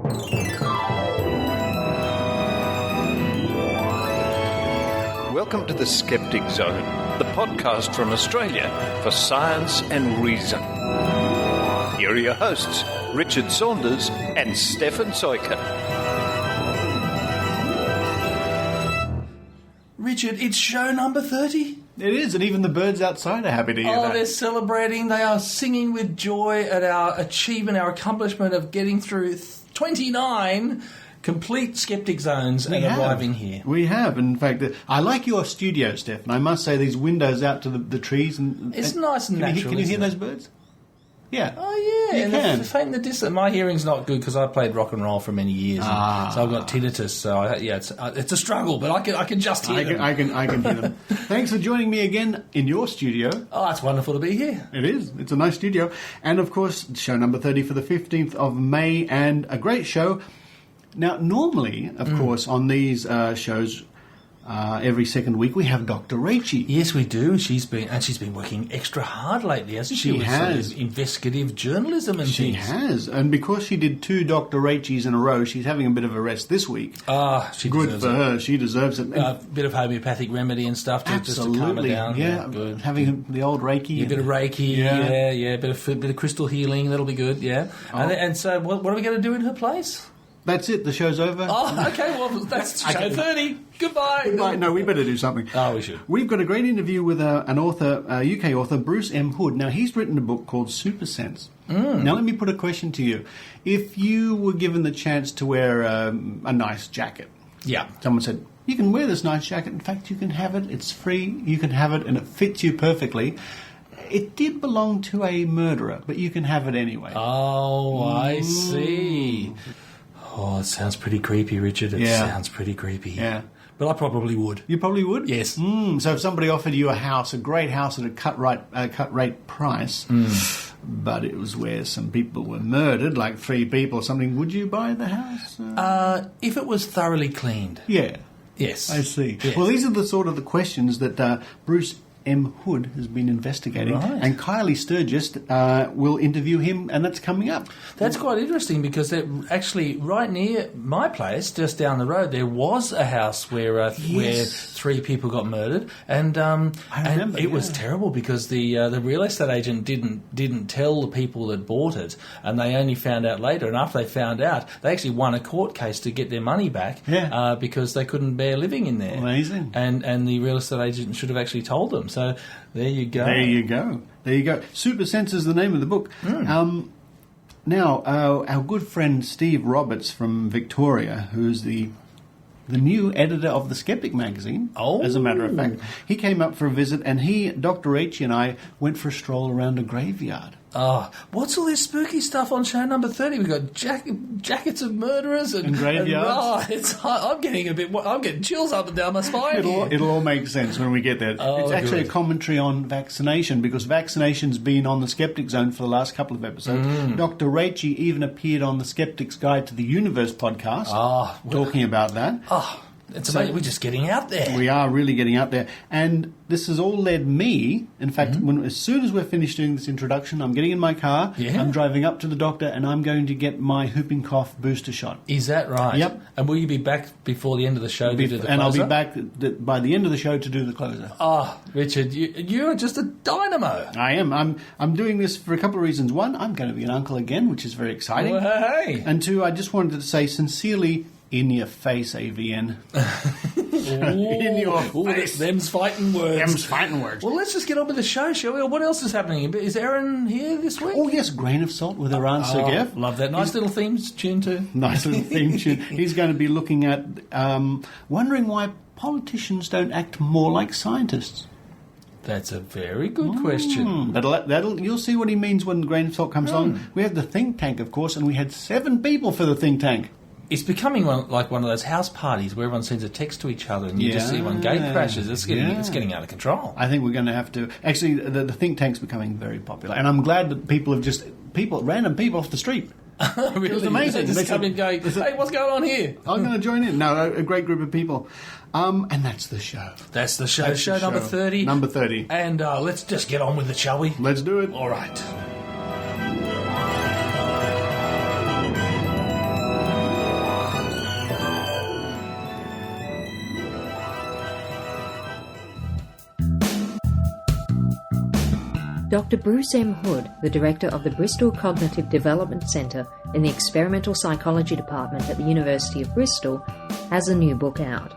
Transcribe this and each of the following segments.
Welcome to the Skeptic Zone, the podcast from Australia for science and reason. Here are your hosts, Richard Saunders and Stefan Soika. Richard, it's show number 30. It is, and even the birds outside are happy to hear that. They're celebrating. They are singing with joy at our achievement, our accomplishment of getting through 29 complete Skeptic Zones and arriving here. We have. In fact, I like your studio, Steph, and I must say these windows out to the trees. It's nice and natural. Can you hear those birds? Yeah. Oh, yeah. You can. The faint in the distance. My hearing's not good because I played rock and roll for many years. So I've got tinnitus. So, it's a struggle, but I can just hear them. I can hear them. Thanks for joining me again in your studio. Oh, it's wonderful to be here. It is. It's a nice studio. And, of course, show number 30 for the 15th of May, and a great show. Now, normally, of course, on these shows, every second week, we have Dr. Rachie. Yes, we do. She's been working extra hard lately, hasn't she? She has. Sort of investigative journalism and things. She has. And because she did 2 Dr. Rachies in a row, she's having a bit of a rest this week. She Good deserves for it. her. She deserves it. A bit of homeopathic remedy and stuff just to calm her down. Yeah, good. Having the old Reiki. A bit of Reiki, a bit of crystal healing, that'll be good, yeah. Oh. And so what are we going to do in her place? That's it. The show's over. Oh, okay. Well, that's show 30. Goodbye. Goodbye. No, we better do something. Oh, we should. We've got a great interview with an author, UK author, Bruce M. Hood. Now, he's written a book called Super Sense. Now, let me put a question to you. If you were given the chance to wear a nice jacket, someone said, you can wear this nice jacket. In fact, you can have it. It's free. You can have it, and it fits you perfectly. It did belong to a murderer, but you can have it anyway. Oh, I see. Oh, it sounds pretty creepy, Richard. It sounds pretty creepy. Yeah. But I probably would. You probably would? Yes. So if somebody offered you a house, a great house at a cut rate price, but it was where some people were murdered, like 3 people or something, would you buy the house? If it was thoroughly cleaned. Yeah. Yes. I see. Yes. Well, these are the questions that Bruce M. Hood has been investigating, and Kylie Sturgis will interview him, and that's coming up. That's quite interesting because actually right near my place, just down the road, there was a house where 3 people got murdered, and it was terrible because the real estate agent didn't tell the people that bought it, and they only found out later. And after they found out, they actually won a court case to get their money back because they couldn't bear living in there. Amazing. And the real estate agent should have actually told them. So there you go. There you go. Super Sense is the name of the book. Now, our good friend Steve Roberts from Victoria, who's the new editor of the Skeptic magazine, as a matter of fact, he came up for a visit, and Dr. Rachie and I went for a stroll around a graveyard. What's all this spooky stuff on show number 30? We've got jackets of murderers and graveyards. I'm getting chills up and down my spine. It'll all make sense when we get there. It's actually a commentary on vaccination, because vaccination's been on the Skeptic Zone for the last couple of episodes. Dr. Rachie even appeared on the Skeptic's Guide to the Universe podcast, talking about that. It's amazing. We're just getting out there. We are really getting out there. And this has all led me, in fact, as soon as we're finished doing this introduction, I'm getting in my car, I'm driving up to the doctor, and I'm going to get my whooping cough booster shot. Is that right? Yep. And will you be back before the end of the show to do the closer? And I'll be back by the end of the show to do the closer. Richard, you're just a dynamo. I am. I'm doing this for a couple of reasons. One, I'm going to be an uncle again, which is very exciting. Well, hey. And 2, I just wanted to say sincerely, in your face, AVN. In your face. Them's fighting words. Well, let's just get on with the show, shall we? What else is happening? Is Aaron here this week? Oh, yes, Grain of Salt with her Aunt Sergev. Love that. Nice little theme tune, too. Nice little theme tune. He's going to be looking at wondering why politicians don't act more like scientists. That's a very good question. You'll see what he means when Grain of Salt comes along. We have the think tank, of course, and we had 7 people for the think tank. It's becoming like one of those house parties where everyone sends a text to each other and you just see one gate crashes. It's getting out of control. I think we're going to have to... Actually, the think tank's becoming very popular. And I'm glad that random people off the street. Really? It was amazing. They just come in going, hey, what's going on here? I'm going to join in. No, a great group of people. And that's the show. That's the show. Show number 30. Number 30. And let's just get on with it, shall we? Let's do it. All right. Dr. Bruce M. Hood, the director of the Bristol Cognitive Development Centre in the Experimental Psychology Department at the University of Bristol, has a new book out.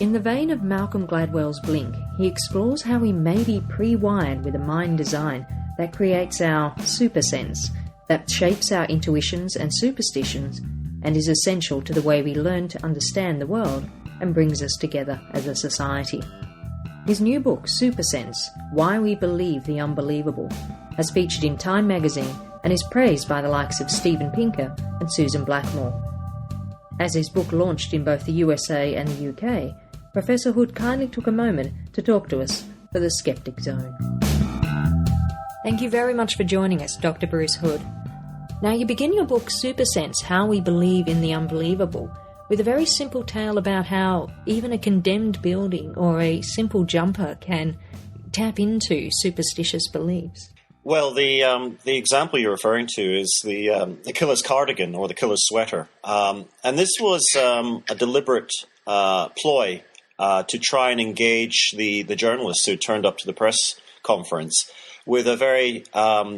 In the vein of Malcolm Gladwell's Blink, he explores how we may be pre-wired with a mind design that creates our super sense, that shapes our intuitions and superstitions, and is essential to the way we learn to understand the world and brings us together as a society. His new book, Super Sense: Why We Believe the Unbelievable, has featured in Time magazine and is praised by the likes of Steven Pinker and Susan Blackmore. As his book launched in both the USA and the UK, Professor Hood kindly took a moment to talk to us for the Skeptic Zone. Thank you very much for joining us, Dr. Bruce Hood. Now, you begin your book, Super Sense: How We Believe in the Unbelievable, with a very simple tale about how even a condemned building or a simple jumper can tap into superstitious beliefs. Well, the example you're referring to is the killer's cardigan or the killer's sweater. And this was a deliberate ploy to try and engage the journalists who turned up to the press conference with a very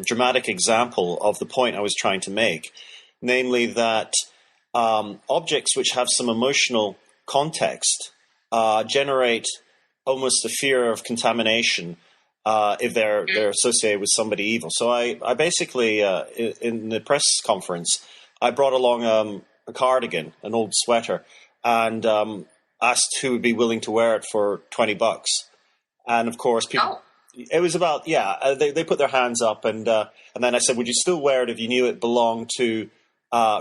dramatic example of the point I was trying to make, namely that objects which have some emotional context generate almost a fear of contamination if they're associated with somebody evil. So I basically, in the press conference, I brought along a cardigan, an old sweater, and asked who would be willing to wear it for $20. And of course, people. It was about, they put their hands up, and then I said, would you still wear it if you knew it belonged to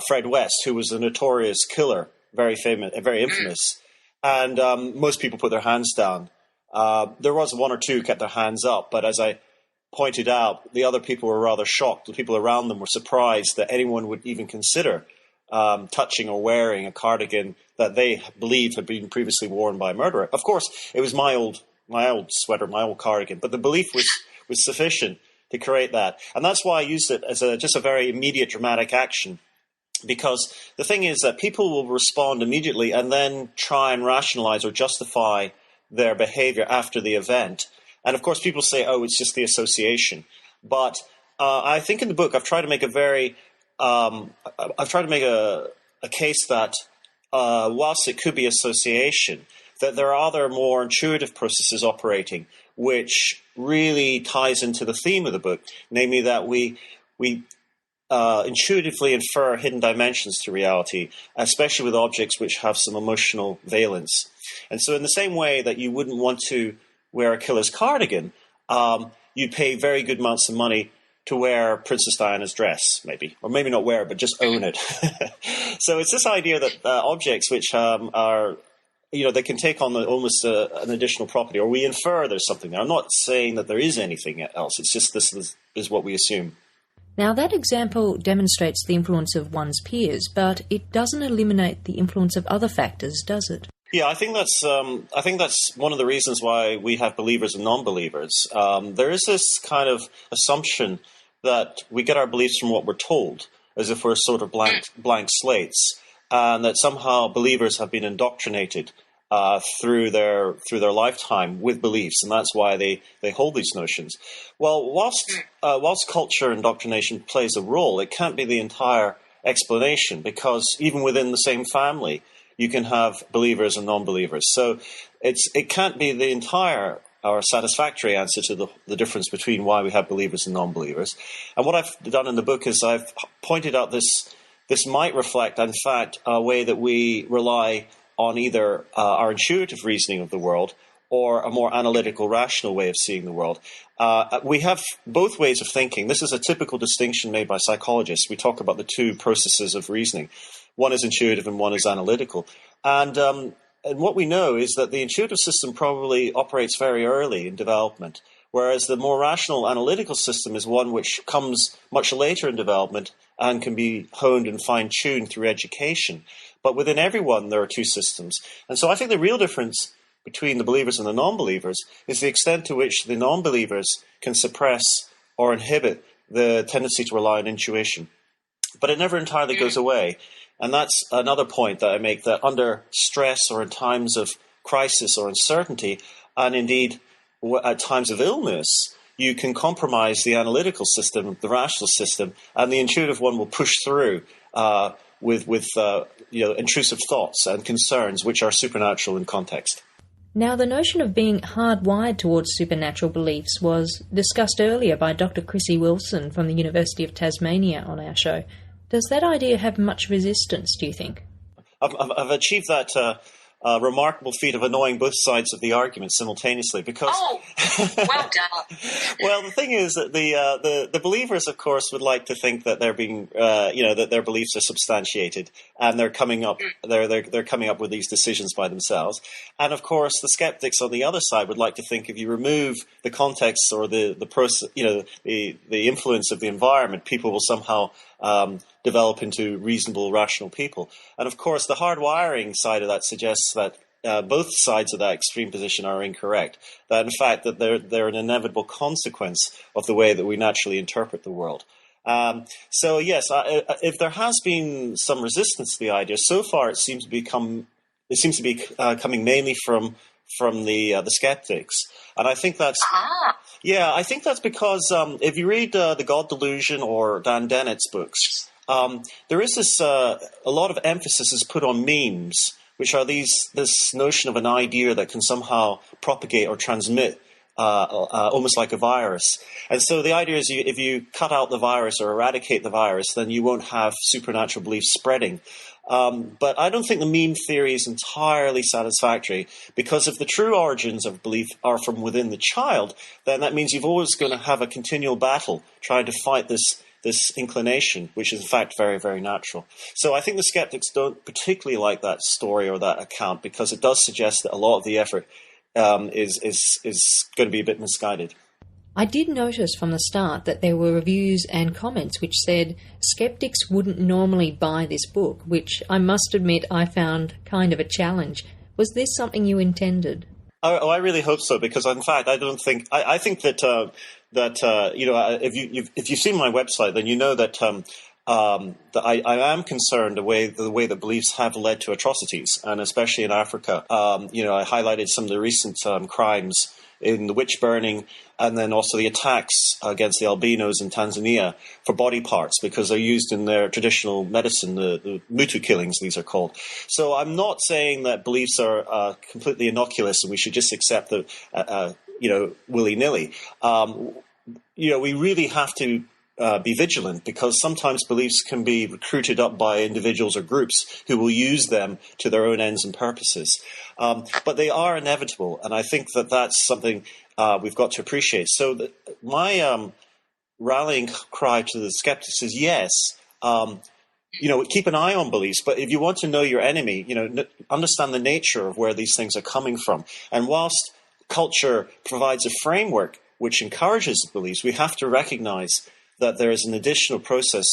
Fred West, who was a notorious killer, very famous, very infamous. And most people put their hands down. There was one or two who kept their hands up, but as I pointed out, the other people were rather shocked. The people around them were surprised that anyone would even consider touching or wearing a cardigan that they believed had been previously worn by a murderer. Of course, it was my old sweater, my old cardigan, but the belief was sufficient to create that. And that's why I used it as just a very immediate dramatic action. Because the thing is that people will respond immediately and then try and rationalize or justify their behavior after the event. And of course, people say, "Oh, it's just the association." But I think in the book, I've tried to make a case that whilst it could be association, that there are other more intuitive processes operating, which really ties into the theme of the book, namely that we intuitively infer hidden dimensions to reality, especially with objects which have some emotional valence. And so in the same way that you wouldn't want to wear a killer's cardigan, you'd pay very good amounts of money to wear Princess Diana's dress, maybe. Or maybe not wear it, but just own it. So it's this idea that objects which are, they can take on almost an additional property, or we infer there's something there. I'm not saying that there is anything else. It's just this is what we assume. Now, that example demonstrates the influence of one's peers, but it doesn't eliminate the influence of other factors, does it? Yeah, I think that's one of the reasons why we have believers and non-believers. There is this kind of assumption that we get our beliefs from what we're told, as if we're sort of blank slates, and that somehow believers have been indoctrinated through their lifetime with beliefs, and that's why they hold these notions. Well, whilst culture indoctrination plays a role, it can't be the entire explanation, because even within the same family, you can have believers and non-believers. So it can't be the entire or satisfactory answer to the difference between why we have believers and non-believers. And what I've done in the book is I've pointed out this might reflect, in fact, a way that we rely on either our intuitive reasoning of the world or a more analytical, rational way of seeing the world. We have both ways of thinking. This is a typical distinction made by psychologists. We talk about the two processes of reasoning. One is intuitive and one is analytical. And what we know is that the intuitive system probably operates very early in development, whereas the more rational analytical system is one which comes much later in development and can be honed and fine-tuned through education. But within everyone, there are two systems. And so I think the real difference between the believers and the non-believers is the extent to which the non-believers can suppress or inhibit the tendency to rely on intuition. But it never entirely goes away. And that's another point that I make, that under stress or in times of crisis or uncertainty, and indeed at times of illness, you can compromise the analytical system, the rational system, and the intuitive one will push through with intrusive thoughts and concerns which are supernatural in context. Now, the notion of being hardwired towards supernatural beliefs was discussed earlier by Dr. Chrissy Wilson from the University of Tasmania on our show. Does that idea have much resistance, do you think? I've achieved that remarkable feat of annoying both sides of the argument simultaneously because... Oh, well done. Well, the thing is that the believers, of course, would like to think that they're being, that their beliefs are substantiated and they're coming up with these decisions by themselves. And of course, the skeptics on the other side would like to think if you remove the context or the process, the influence of the environment, people will somehow develop into reasonable, rational people. And of course, the hardwiring side of that suggests that both sides of that extreme position are incorrect. That in fact that they're an inevitable consequence of the way that we naturally interpret the world. So yes, if there has been some resistance to the idea, so far it seems to be coming mainly from the skeptics, and I think that's I think that's because if you read The God Delusion or Dan Dennett's books, there is this a lot of emphasis is put on memes, which are this notion of an idea that can somehow propagate or transmit almost like a virus. And so the idea is if you cut out the virus or eradicate the virus, then you won't have supernatural beliefs spreading. But I don't think the meme theory is entirely satisfactory, because if the true origins of belief are from within the child, then that means you've always going to have a continual battle trying to fight this inclination, which is in fact very, very natural. So I think the skeptics don't particularly like that story or that account, because it does suggest that a lot of the effort is going to be a bit misguided. I did notice from the start that there were reviews and comments which said skeptics wouldn't normally buy this book, which I must admit I found kind of a challenge. Was this something you intended? Oh, I really hope so, because in fact I think that if you've seen my website, then you know that that I am concerned the way that beliefs have led to atrocities, and especially in Africa. I highlighted some of the recent crimes in the witch burning, and then also the attacks against the albinos in Tanzania for body parts, because they're used in their traditional medicine, the Mutu killings, these are called. So I'm not saying that beliefs are completely innocuous and we should just accept that, willy-nilly. We really have to be vigilant, because sometimes beliefs can be recruited up by individuals or groups who will use them to their own ends and purposes. But they are inevitable, and I think that that's something we've got to appreciate. So my rallying cry to the skeptics is yes, keep an eye on beliefs, but if you want to know your enemy, understand the nature of where these things are coming from. And whilst culture provides a framework which encourages beliefs, we have to recognize that there is an additional process,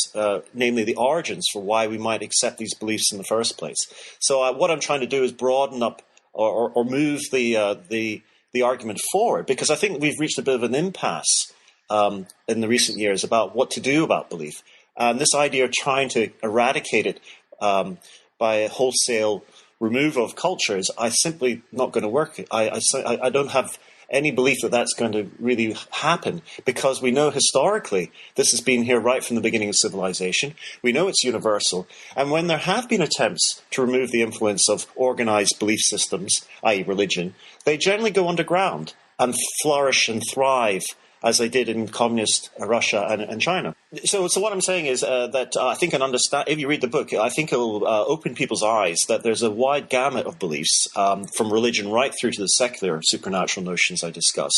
namely the origins for why we might accept these beliefs in the first place. So what I'm trying to do is broaden up or move the argument forward, because I think we've reached a bit of an impasse in the recent years about what to do about belief. And this idea of trying to eradicate it by a wholesale removal of culture is simply not going to work. I don't have any belief that that's going to really happen, because we know historically this has been here right from the beginning of civilization. We know it's universal. And when there have been attempts to remove the influence of organized belief systems, i.e. religion, they generally go underground and flourish and thrive, as they did in communist Russia and China. So what I'm saying is that I think if you read the book, I think it'll open people's eyes that there's a wide gamut of beliefs, from religion right through to the secular supernatural notions I discuss,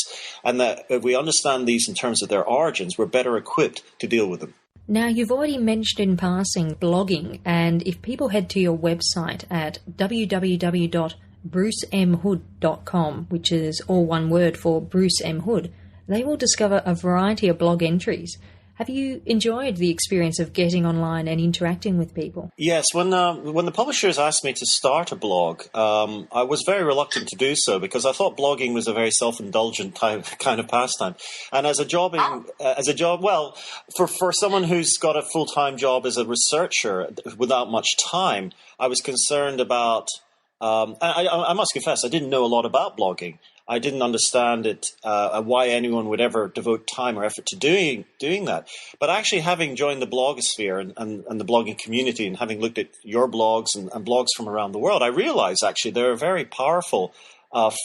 and that if we understand these in terms of their origins, we're better equipped to deal with them. Now, you've already mentioned in passing blogging, and if people head to your website at www.brucemhood.com, which is all one word for Bruce M. Hood, they will discover a variety of blog entries. Have you enjoyed the experience of getting online and interacting with people? Yes, when the publishers asked me to start a blog, I was very reluctant to do so, because I thought blogging was a very self-indulgent kind of pastime. And for someone who's got a full-time job as a researcher without much time, I was concerned about. I must confess, I didn't know a lot about blogging. I didn't understand it, why anyone would ever devote time or effort to doing that. But actually having joined the blogosphere and the blogging community and having looked at your blogs and blogs from around the world, I realized actually they're a very powerful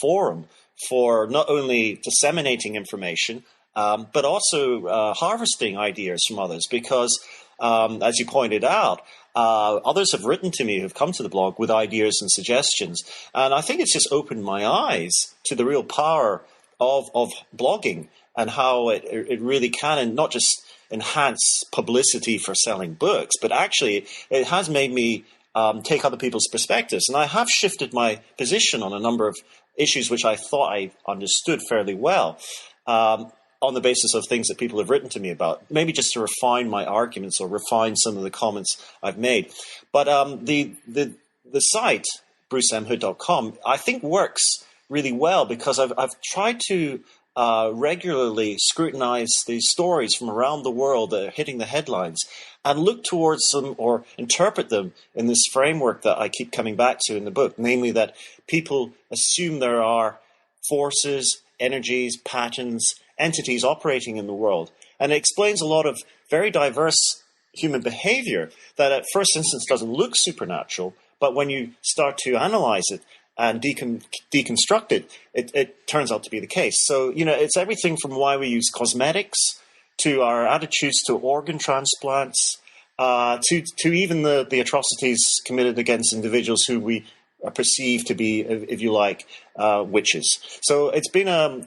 forum for not only disseminating information, but also harvesting ideas from others. Because, as you pointed out, others have written to me who've come to the blog with ideas and suggestions. And I think it's just opened my eyes to the real power of blogging and how it really can not just enhance publicity for selling books, but actually it has made me take other people's perspectives. And I have shifted my position on a number of issues which I thought I understood fairly well, on the basis of things that people have written to me about, maybe just to refine my arguments or refine some of the comments I've made. But the site, brucemhood.com, I think works really well because I've tried to regularly scrutinize these stories from around the world that are hitting the headlines and look towards them or interpret them in this framework that I keep coming back to in the book, namely that people assume there are forces, energies, patterns, entities operating in the world. And it explains a lot of very diverse human behavior that at first instance doesn't look supernatural, but when you start to analyze it and deconstruct it, it turns out to be the case. So, it's everything from why we use cosmetics to our attitudes to organ transplants, to even the atrocities committed against individuals who we perceived to be, if you like, witches. So it's been a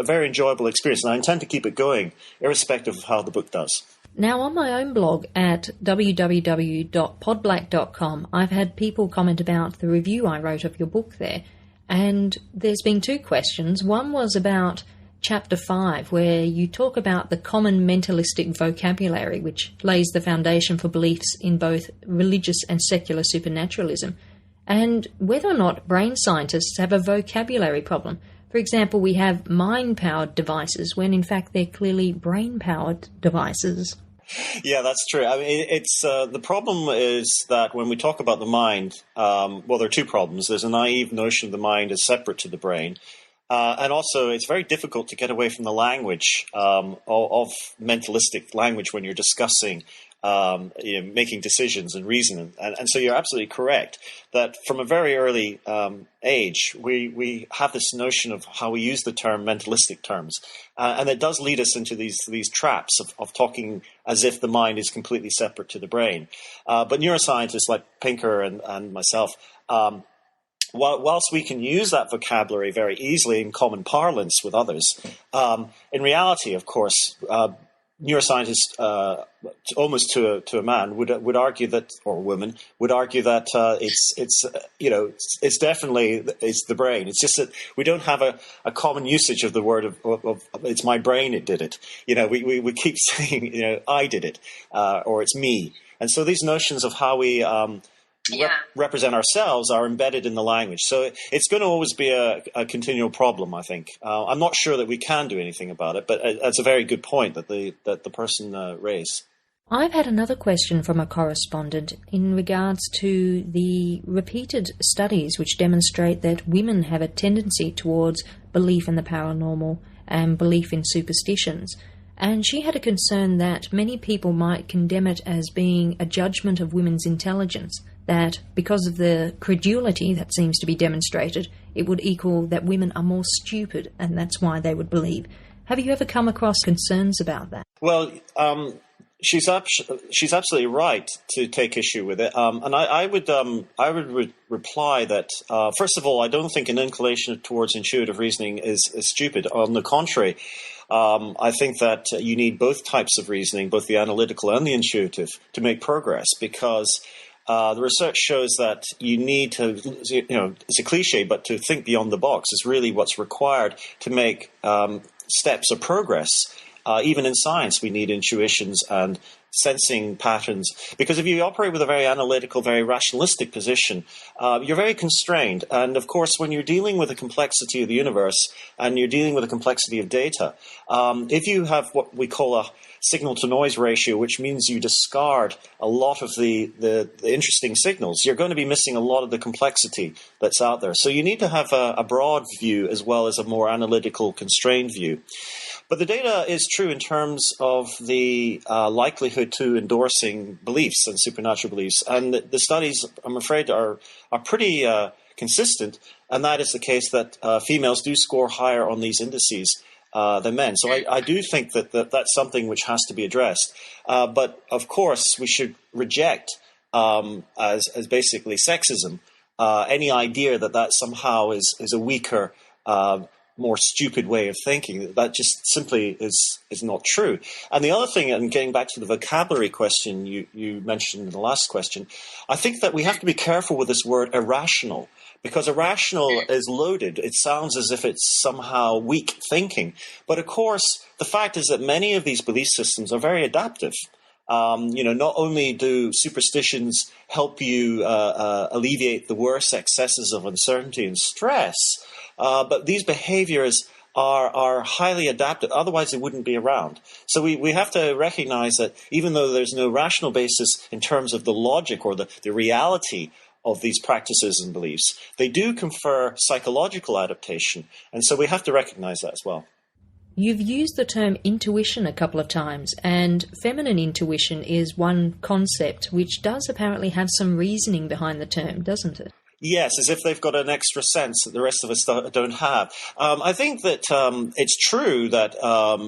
very enjoyable experience, and I intend to keep it going, irrespective of how the book does. Now, on my own blog at www.podblack.com, I've had people comment about the review I wrote of your book there, and there's been two questions. One was about Chapter 5, where you talk about the common mentalistic vocabulary, which lays the foundation for beliefs in both religious and secular supernaturalism, and whether or not brain scientists have a vocabulary problem. For example, we have mind-powered devices when in fact they're clearly brain-powered devices. Yeah, that's true. I mean, it's the problem is that when we talk about the mind, well, there are two problems. There's a naive notion of the mind as separate to the brain. And also, it's very difficult to get away from the language of mentalistic language when you're discussing making decisions and reasoning. And so you're absolutely correct that from a very early age, we have this notion of how we use the term mentalistic terms. And it does lead us into these traps of talking as if the mind is completely separate to the brain. But neuroscientists like Pinker and myself, whilst we can use that vocabulary very easily in common parlance with others, in reality, of course, neuroscientists, almost to a man, would argue that, or a woman would argue that it's definitely the brain. It's just that we don't have a common usage of the word of it's my brain. It did it. We keep saying I did it, or it's me. And so these notions of how we represent ourselves are embedded in the language. So it's going to always be a continual problem, I think. I'm not sure that we can do anything about it, but it's a very good point that the person raised. I've had another question from a correspondent in regards to the repeated studies which demonstrate that women have a tendency towards belief in the paranormal and belief in superstitions. And she had a concern that many people might condemn it as being a judgment of women's intelligence, that because of the credulity that seems to be demonstrated, it would equal that women are more stupid, and that's why they would believe. Have you ever come across concerns about that? Well, she's absolutely right to take issue with it, and I would reply that first of all, I don't think an inclination towards intuitive reasoning is stupid. On the contrary, I think that you need both types of reasoning, both the analytical and the intuitive, to make progress, because the research shows that you need to, it's a cliche, but to think beyond the box is really what's required to make steps of progress. Even in science, we need intuitions and sensing patterns, because if you operate with a very analytical, very rationalistic position, you're very constrained. And of course, when you're dealing with the complexity of the universe and you're dealing with the complexity of data, if you have what we call signal-to-noise ratio, which means you discard a lot of the interesting signals, you're going to be missing a lot of the complexity that's out there. So you need to have a broad view as well as a more analytical, constrained view. But the data is true in terms of the likelihood to endorsing beliefs and supernatural beliefs. And the studies, I'm afraid, are pretty consistent. And that is the case that females do score higher on these indices than men. So I do think that that's something which has to be addressed. But, of course, we should reject, as basically sexism, any idea that somehow is a weaker more stupid way of thinking. That just simply is not true. And the other thing, and getting back to the vocabulary question you mentioned in the last question, I think that we have to be careful with this word irrational, because irrational is loaded. It sounds as if it's somehow weak thinking. But of course, the fact is that many of these belief systems are very adaptive. Not only do superstitions help you alleviate the worst excesses of uncertainty and stress, but these behaviors are highly adaptive. Otherwise, they wouldn't be around. So we have to recognize that even though there's no rational basis in terms of the logic or the reality of these practices and beliefs, they do confer psychological adaptation. And so we have to recognize that as well. You've used the term intuition a couple of times, and feminine intuition is one concept which does apparently have some reasoning behind the term, doesn't it? Yes, as if they've got an extra sense that the rest of us don't have. I think that it's true that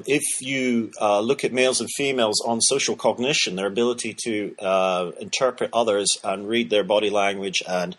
if you look at males and females on social cognition, their ability to interpret others and read their body language and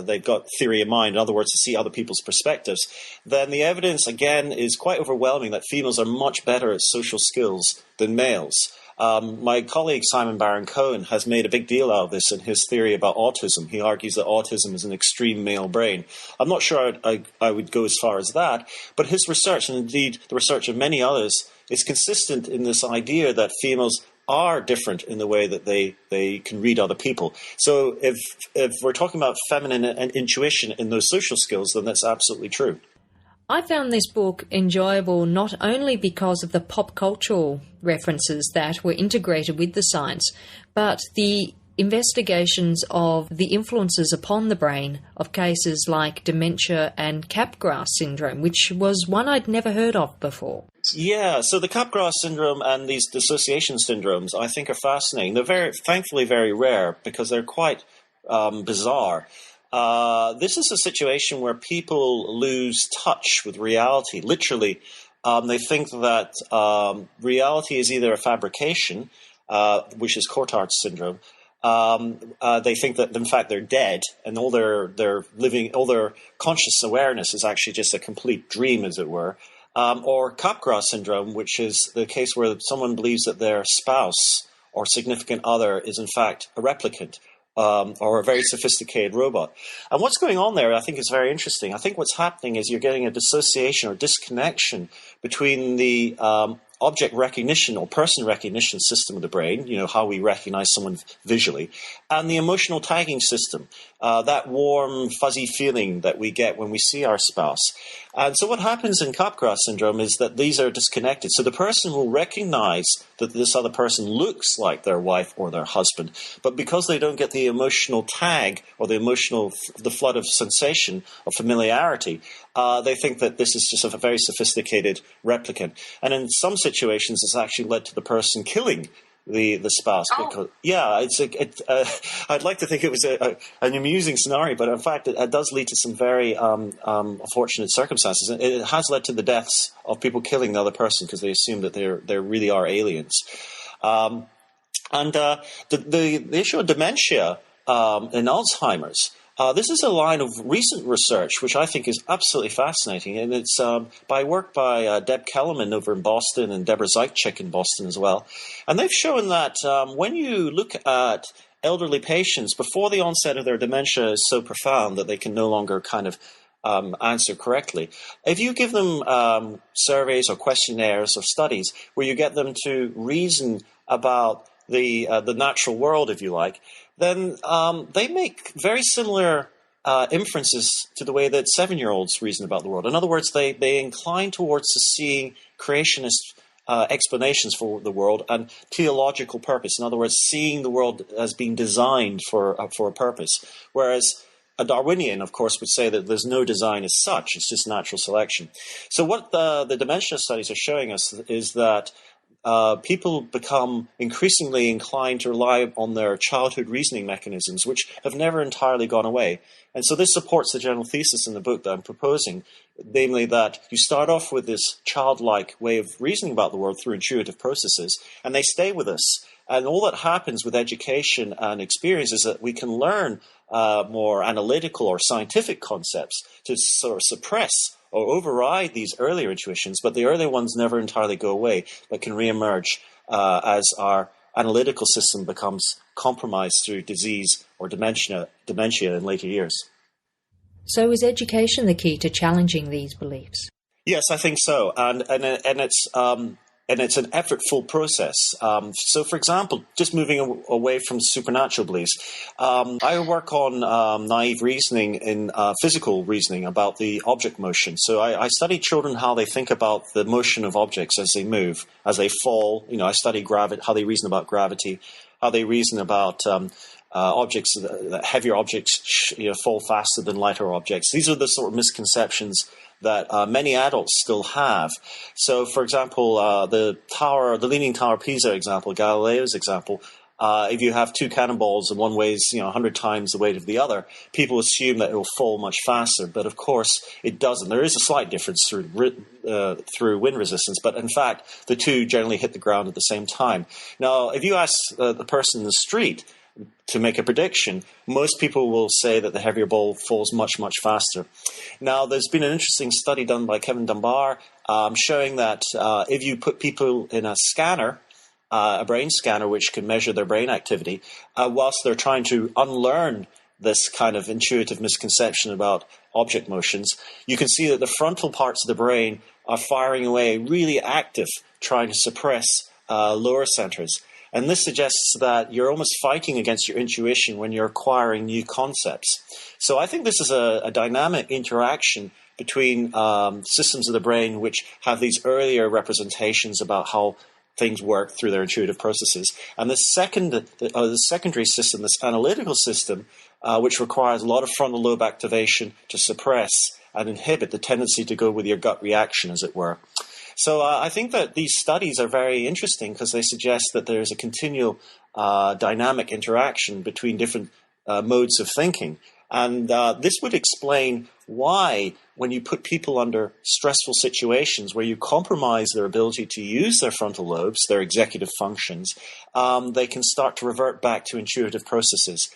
they've got theory of mind, in other words, to see other people's perspectives, then the evidence, again, is quite overwhelming that females are much better at social skills than males. My colleague Simon Baron-Cohen has made a big deal out of this in his theory about autism. He argues that autism is an extreme male brain. I'm not sure I would go as far as that, but his research, and indeed the research of many others, is consistent in this idea that females are different in the way that they can read other people. So if we're talking about feminine and intuition in those social skills, then that's absolutely true. I found this book enjoyable not only because of the pop cultural references that were integrated with the science, but the investigations of the influences upon the brain of cases like dementia and Capgras syndrome, which was one I'd never heard of before. Yeah, so the Capgras syndrome and these dissociation syndromes, I think, are fascinating. They're thankfully very rare because they're quite bizarre. This is a situation where people lose touch with reality. Literally, they think that reality is either a fabrication, which is Cotard's syndrome. They think that, in fact, they're dead, and all their conscious awareness is actually just a complete dream, as it were. Or Capgras syndrome, which is the case where someone believes that their spouse or significant other is, in fact, a replicant. Or a very sophisticated robot. And what's going on there, I think, is very interesting. I think what's happening is you're getting a dissociation or disconnection between the object recognition or person recognition system of the brain, how we recognize someone visually, and the emotional tagging system, that warm, fuzzy feeling that we get when we see our spouse. And so what happens in Capgras syndrome is that these are disconnected. So the person will recognize that this other person looks like their wife or their husband, but because they don't get the emotional tag or the flood of sensation or familiarity, they think that this is just a very sophisticated replicant. And in some situations, it's actually led to the person killing the spouse. Because, I'd like to think it was an amusing scenario, but in fact, it does lead to some very unfortunate circumstances. It has led to the deaths of people killing the other person because they assume that they really are aliens. And the issue of dementia in Alzheimer's. This is a line of recent research which I think is absolutely fascinating, and it's by work by Deb Kellerman over in Boston and Deborah Zeitchik in Boston as well. And they've shown that when you look at elderly patients before the onset of their dementia is so profound that they can no longer kind of answer correctly, if you give them surveys or questionnaires or studies where you get them to reason about the natural world, if you like, then they make very similar inferences to the way that 7-year-olds reason about the world. In other words, they incline towards seeing creationist explanations for the world and teleological purpose. In other words, seeing the world as being designed for a purpose. Whereas a Darwinian, of course, would say that there's no design as such. It's just natural selection. So what the dementia studies are showing us is that people become increasingly inclined to rely on their childhood reasoning mechanisms, which have never entirely gone away. And so this supports the general thesis in the book that I'm proposing, namely that you start off with this childlike way of reasoning about the world through intuitive processes, and they stay with us. And all that happens with education and experience is that we can learn more analytical or scientific concepts to sort of suppress or override these earlier intuitions, but the earlier ones never entirely go away, but can reemerge as our analytical system becomes compromised through disease or dementia in later years. So is education the key to challenging these beliefs? Yes, I think so, and it's an effortful process. So, for example, just moving away from supernatural beliefs, I work on naive reasoning in physical reasoning about the object motion. So I study children, how they think about the motion of objects as they move, as they fall. I study how they reason about gravity, how they reason about objects, heavier objects fall faster than lighter objects. These are the sort of misconceptions that many adults still have. So, for example, the Leaning Tower of Pisa example, Galileo's example, if you have two cannonballs and one weighs 100 times the weight of the other, people assume that it will fall much faster. But of course, it doesn't. There is a slight difference through wind resistance, but in fact, the two generally hit the ground at the same time. Now, if you ask the person in the street to make a prediction, most people will say that the heavier ball falls much, much faster. Now, there's been an interesting study done by Kevin Dunbar showing that if you put people in a scanner, a brain scanner which can measure their brain activity, whilst they're trying to unlearn this kind of intuitive misconception about object motions, you can see that the frontal parts of the brain are firing away, really active, trying to suppress lower centers. And this suggests that you're almost fighting against your intuition when you're acquiring new concepts. So I think this is a dynamic interaction between systems of the brain which have these earlier representations about how things work through their intuitive processes, and the secondary system, this analytical system, which requires a lot of frontal lobe activation to suppress and inhibit the tendency to go with your gut reaction, as it were. So I think that these studies are very interesting because they suggest that there is a continual dynamic interaction between different modes of thinking. And this would explain why, when you put people under stressful situations where you compromise their ability to use their frontal lobes, their executive functions, they can start to revert back to intuitive processes.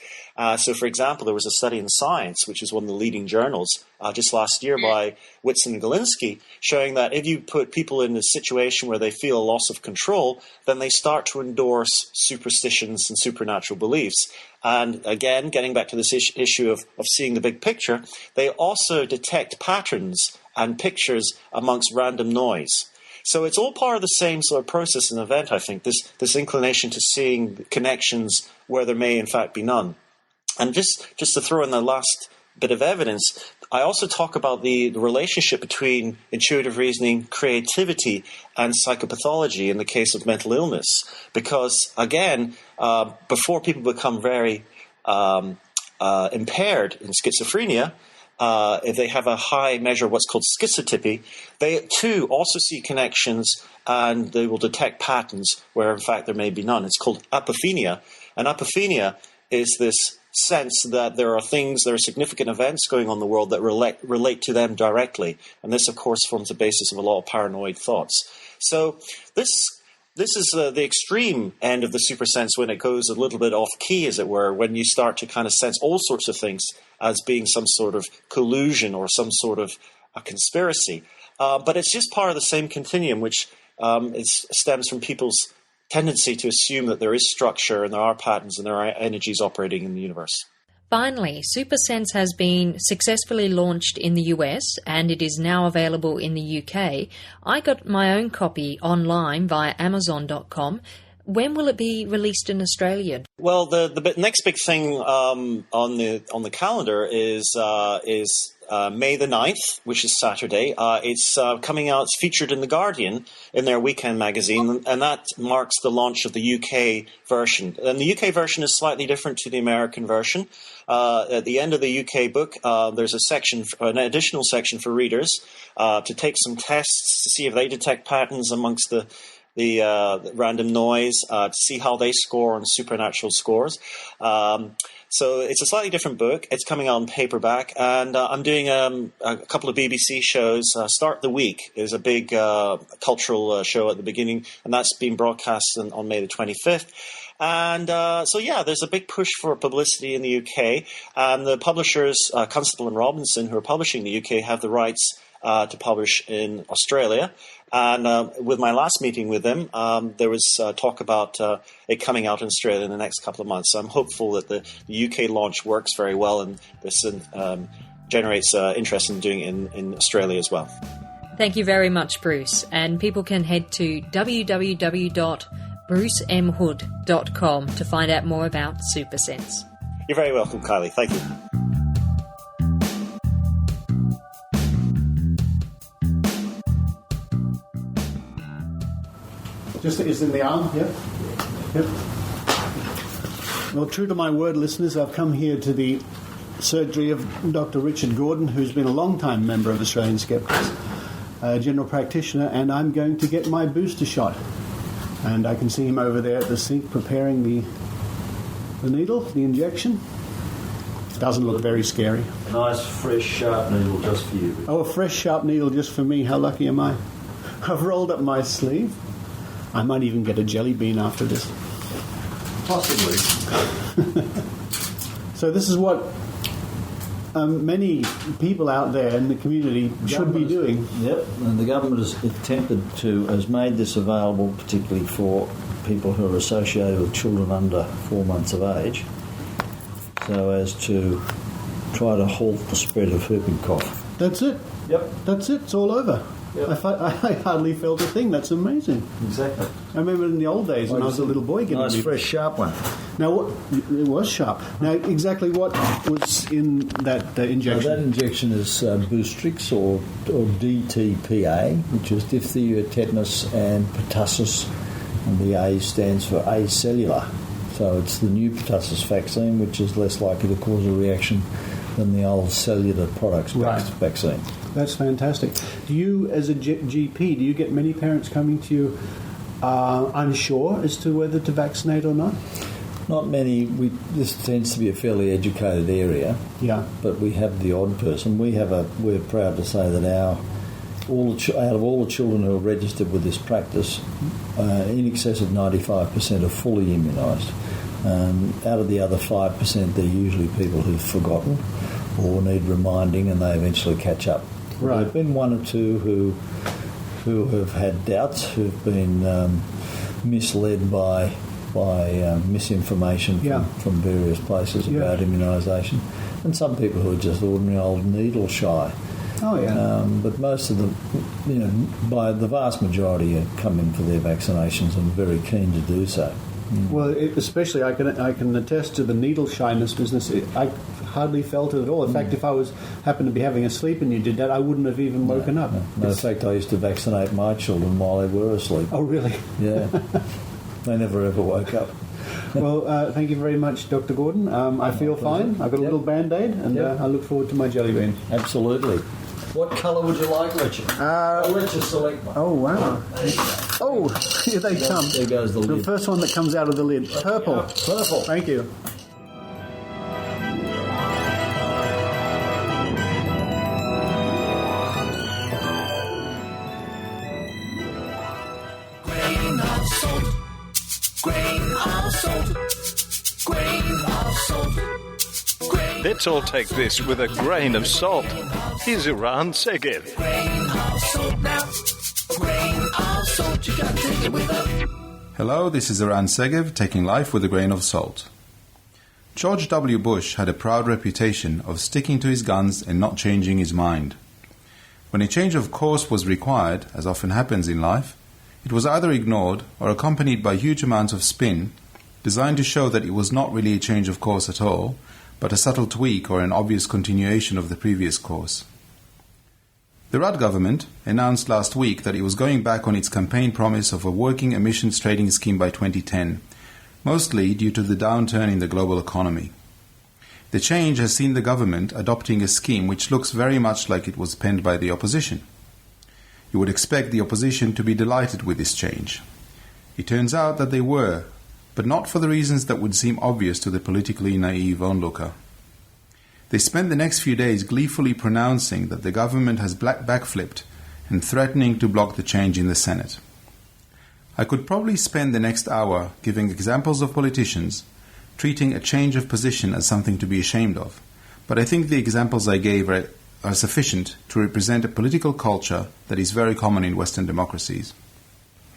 So, for example, there was a study in Science, which is one of the leading journals, just last year by Whitson and Galinsky, showing that if you put people in a situation where they feel a loss of control, then they start to endorse superstitions and supernatural beliefs. And again, getting back to this issue of seeing the big picture, they also detect patterns and pictures amongst random noise. So it's all part of the same sort of process and event, I think, this inclination to seeing connections where there may in fact be none. And just to throw in the last bit of evidence, I also talk about the relationship between intuitive reasoning, creativity, and psychopathology in the case of mental illness. Because, again, before people become very impaired in schizophrenia, if they have a high measure of what's called schizotypy, they too also see connections and they will detect patterns where in fact there may be none. It's called apophenia. And apophenia is this sense that there are significant events going on in the world that relate to them directly. And this, of course, forms the basis of a lot of paranoid thoughts. So this is the extreme end of the supersense when it goes a little bit off key, as it were, when you start to kind of sense all sorts of things as being some sort of collusion or some sort of a conspiracy. But it's just part of the same continuum, which stems from people's tendency to assume that there is structure and there are patterns and there are energies operating in the universe. Finally, SuperSense has been successfully launched in the US and it is now available in the UK. I got my own copy online via Amazon.com. When will it be released in Australia? Well, the next big thing on the calendar is May the 9th, which is Saturday. It's coming out, it's featured in The Guardian in their weekend magazine, and that marks the launch of the UK version. And the UK version is slightly different to the American version. At the end of the UK book, there's an additional section for readers to take some tests to see if they detect patterns amongst the random noise, to see how they score on supernatural scores. So it's a slightly different book. It's coming out in paperback, and I'm doing a couple of BBC shows. Start the Week is a big cultural show at the beginning, and that's being broadcast on May the 25th. And there's a big push for publicity in the UK, and the publishers, Constable and Robinson, who are publishing in the UK, have the rights to publish in Australia. And with my last meeting with them, there was talk about it coming out in Australia in the next couple of months. So I'm hopeful that the UK launch works very well, and this generates interest in doing it in Australia as well. Thank you very much, Bruce. And people can head to www.brucemhood.com to find out more about SuperSense. You're very welcome, Kylie. Thank you. Just is in the arm, yep. Well, true to my word, listeners, I've come here to the surgery of Dr. Richard Gordon, who's been a long-time member of Australian Skeptics, a general practitioner, and I'm going to get my booster shot. And I can see him over there at the sink preparing the needle, the injection. Doesn't look very scary. Nice, fresh, sharp needle just for you. Oh, a fresh, sharp needle just for me. How lucky am I? I've rolled up my sleeve. I might even get a jelly bean after this. Possibly. So this is what many people out there in the community should be doing. Yep, and the government has made this available particularly for people who are associated with children under 4 months of age, so as to try to halt the spread of whooping cough. That's it. Yep. That's it. It's all over. Yep. I hardly felt a thing. That's amazing. Exactly. I remember in the old days when I was a little boy getting nice, fresh, sharp one. Now, it was sharp. Now, exactly what was in that injection? That injection is Boostrix or DTPA, which is diphtheria, tetanus, and pertussis, and the A stands for acellular. So it's the new pertussis vaccine, which is less likely to cause a reaction than the old cellular products vaccine. That's fantastic. Do you, as a GP, do you get many parents coming to you unsure as to whether to vaccinate or not? Not many. This tends to be a fairly educated area. Yeah. But we have the odd person. We're proud to say that out of all the children who are registered with this practice, in excess of 95% are fully immunised. Out of the other 5%, they're usually people who've forgotten or need reminding, and they eventually catch up. Right. There have been one or two who have had doubts, who've been misled by misinformation from various places about immunisation, and some people who are just ordinary old needle shy. Oh yeah. But most of them, by the vast majority, come in for their vaccinations and are very keen to do so. Well, especially I can attest to the needle shyness business. I hardly felt it at all. In fact, if I happened to be having a sleep and you did that, I wouldn't have even woken up. No. In fact, I used to vaccinate my children while they were asleep. Oh, really? Yeah. They never ever woke up. Well, thank you very much, Dr. Gordon. I feel fine. I've got a little Band-Aid, and I look forward to my jelly bean. Absolutely. What colour would you like, Richard? I'll let you select one. Oh, wow. Oh, here they come. There goes the lid. The first one that comes out of the lid. Purple. Purple. Thank you. Grain of salt. Grain of salt. Grain of salt. Let's all take this with a grain of salt. Here's Iran Segev. Grain of salt now. Grain of salt. You gotta take it with a... Hello, this is Iran Segev, taking life with a grain of salt. George W. Bush had a proud reputation of sticking to his guns and not changing his mind. When a change of course was required, as often happens in life, it was either ignored or accompanied by huge amounts of spin, designed to show that it was not really a change of course at all, but a subtle tweak or an obvious continuation of the previous course. The Rudd government announced last week that it was going back on its campaign promise of a working emissions trading scheme by 2010, mostly due to the downturn in the global economy. The change has seen the government adopting a scheme which looks very much like it was penned by the opposition. You would expect the opposition to be delighted with this change. It turns out that they were, but not for the reasons that would seem obvious to the politically naive onlooker. They spent the next few days gleefully pronouncing that the government has backflipped and threatening to block the change in the Senate. I could probably spend the next hour giving examples of politicians treating a change of position as something to be ashamed of, but I think the examples I gave are sufficient to represent a political culture that is very common in Western democracies.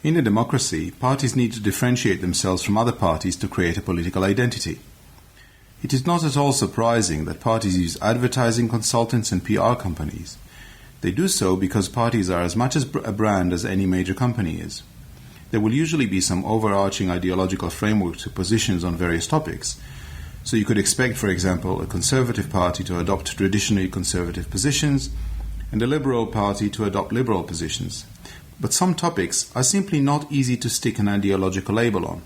In a democracy, parties need to differentiate themselves from other parties to create a political identity. It is not at all surprising that parties use advertising consultants and PR companies. They do so because parties are as much as a brand as any major company is. There will usually be some overarching ideological framework to positions on various topics. So you could expect, for example, a Conservative Party to adopt traditionally conservative positions and a Liberal Party to adopt liberal positions. But some topics are simply not easy to stick an ideological label on.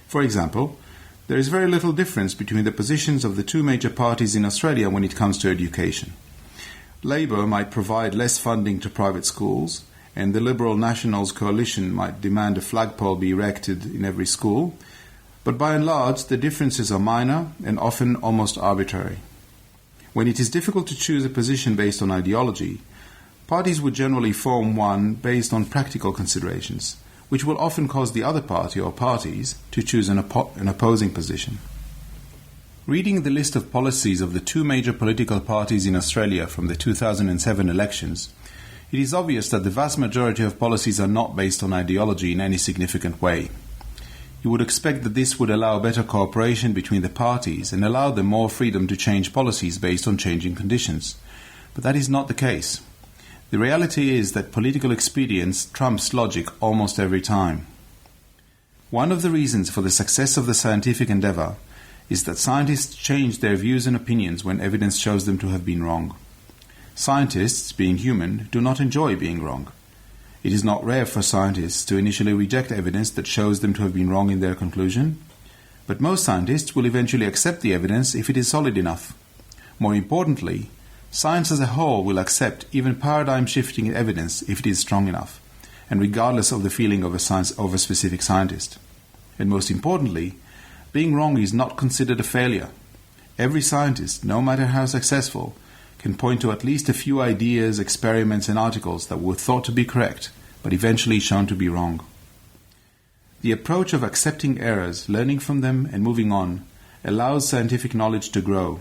For example, there is very little difference between the positions of the two major parties in Australia when it comes to education. Labour might provide less funding to private schools, and the Liberal Nationals coalition might demand a flagpole be erected in every school, but by and large the differences are minor and often almost arbitrary. When it is difficult to choose a position based on ideology, parties would generally form one based on practical considerations, which will often cause the other party or parties to choose an opposing position. Reading the list of policies of the two major political parties in Australia from the 2007 elections, it is obvious that the vast majority of policies are not based on ideology in any significant way. You would expect that this would allow better cooperation between the parties and allow them more freedom to change policies based on changing conditions. But that is not the case. The reality is that political expedience trumps logic almost every time. One of the reasons for the success of the scientific endeavour is that scientists change their views and opinions when evidence shows them to have been wrong. Scientists, being human, do not enjoy being wrong. It is not rare for scientists to initially reject evidence that shows them to have been wrong in their conclusion, but most scientists will eventually accept the evidence if it is solid enough. More importantly, science as a whole will accept even paradigm-shifting evidence if it is strong enough, and regardless of the feeling of a specific scientist. And most importantly, being wrong is not considered a failure. Every scientist, no matter how successful, can point to at least a few ideas, experiments, and articles that were thought to be correct, but eventually shown to be wrong. The approach of accepting errors, learning from them, and moving on allows scientific knowledge to grow.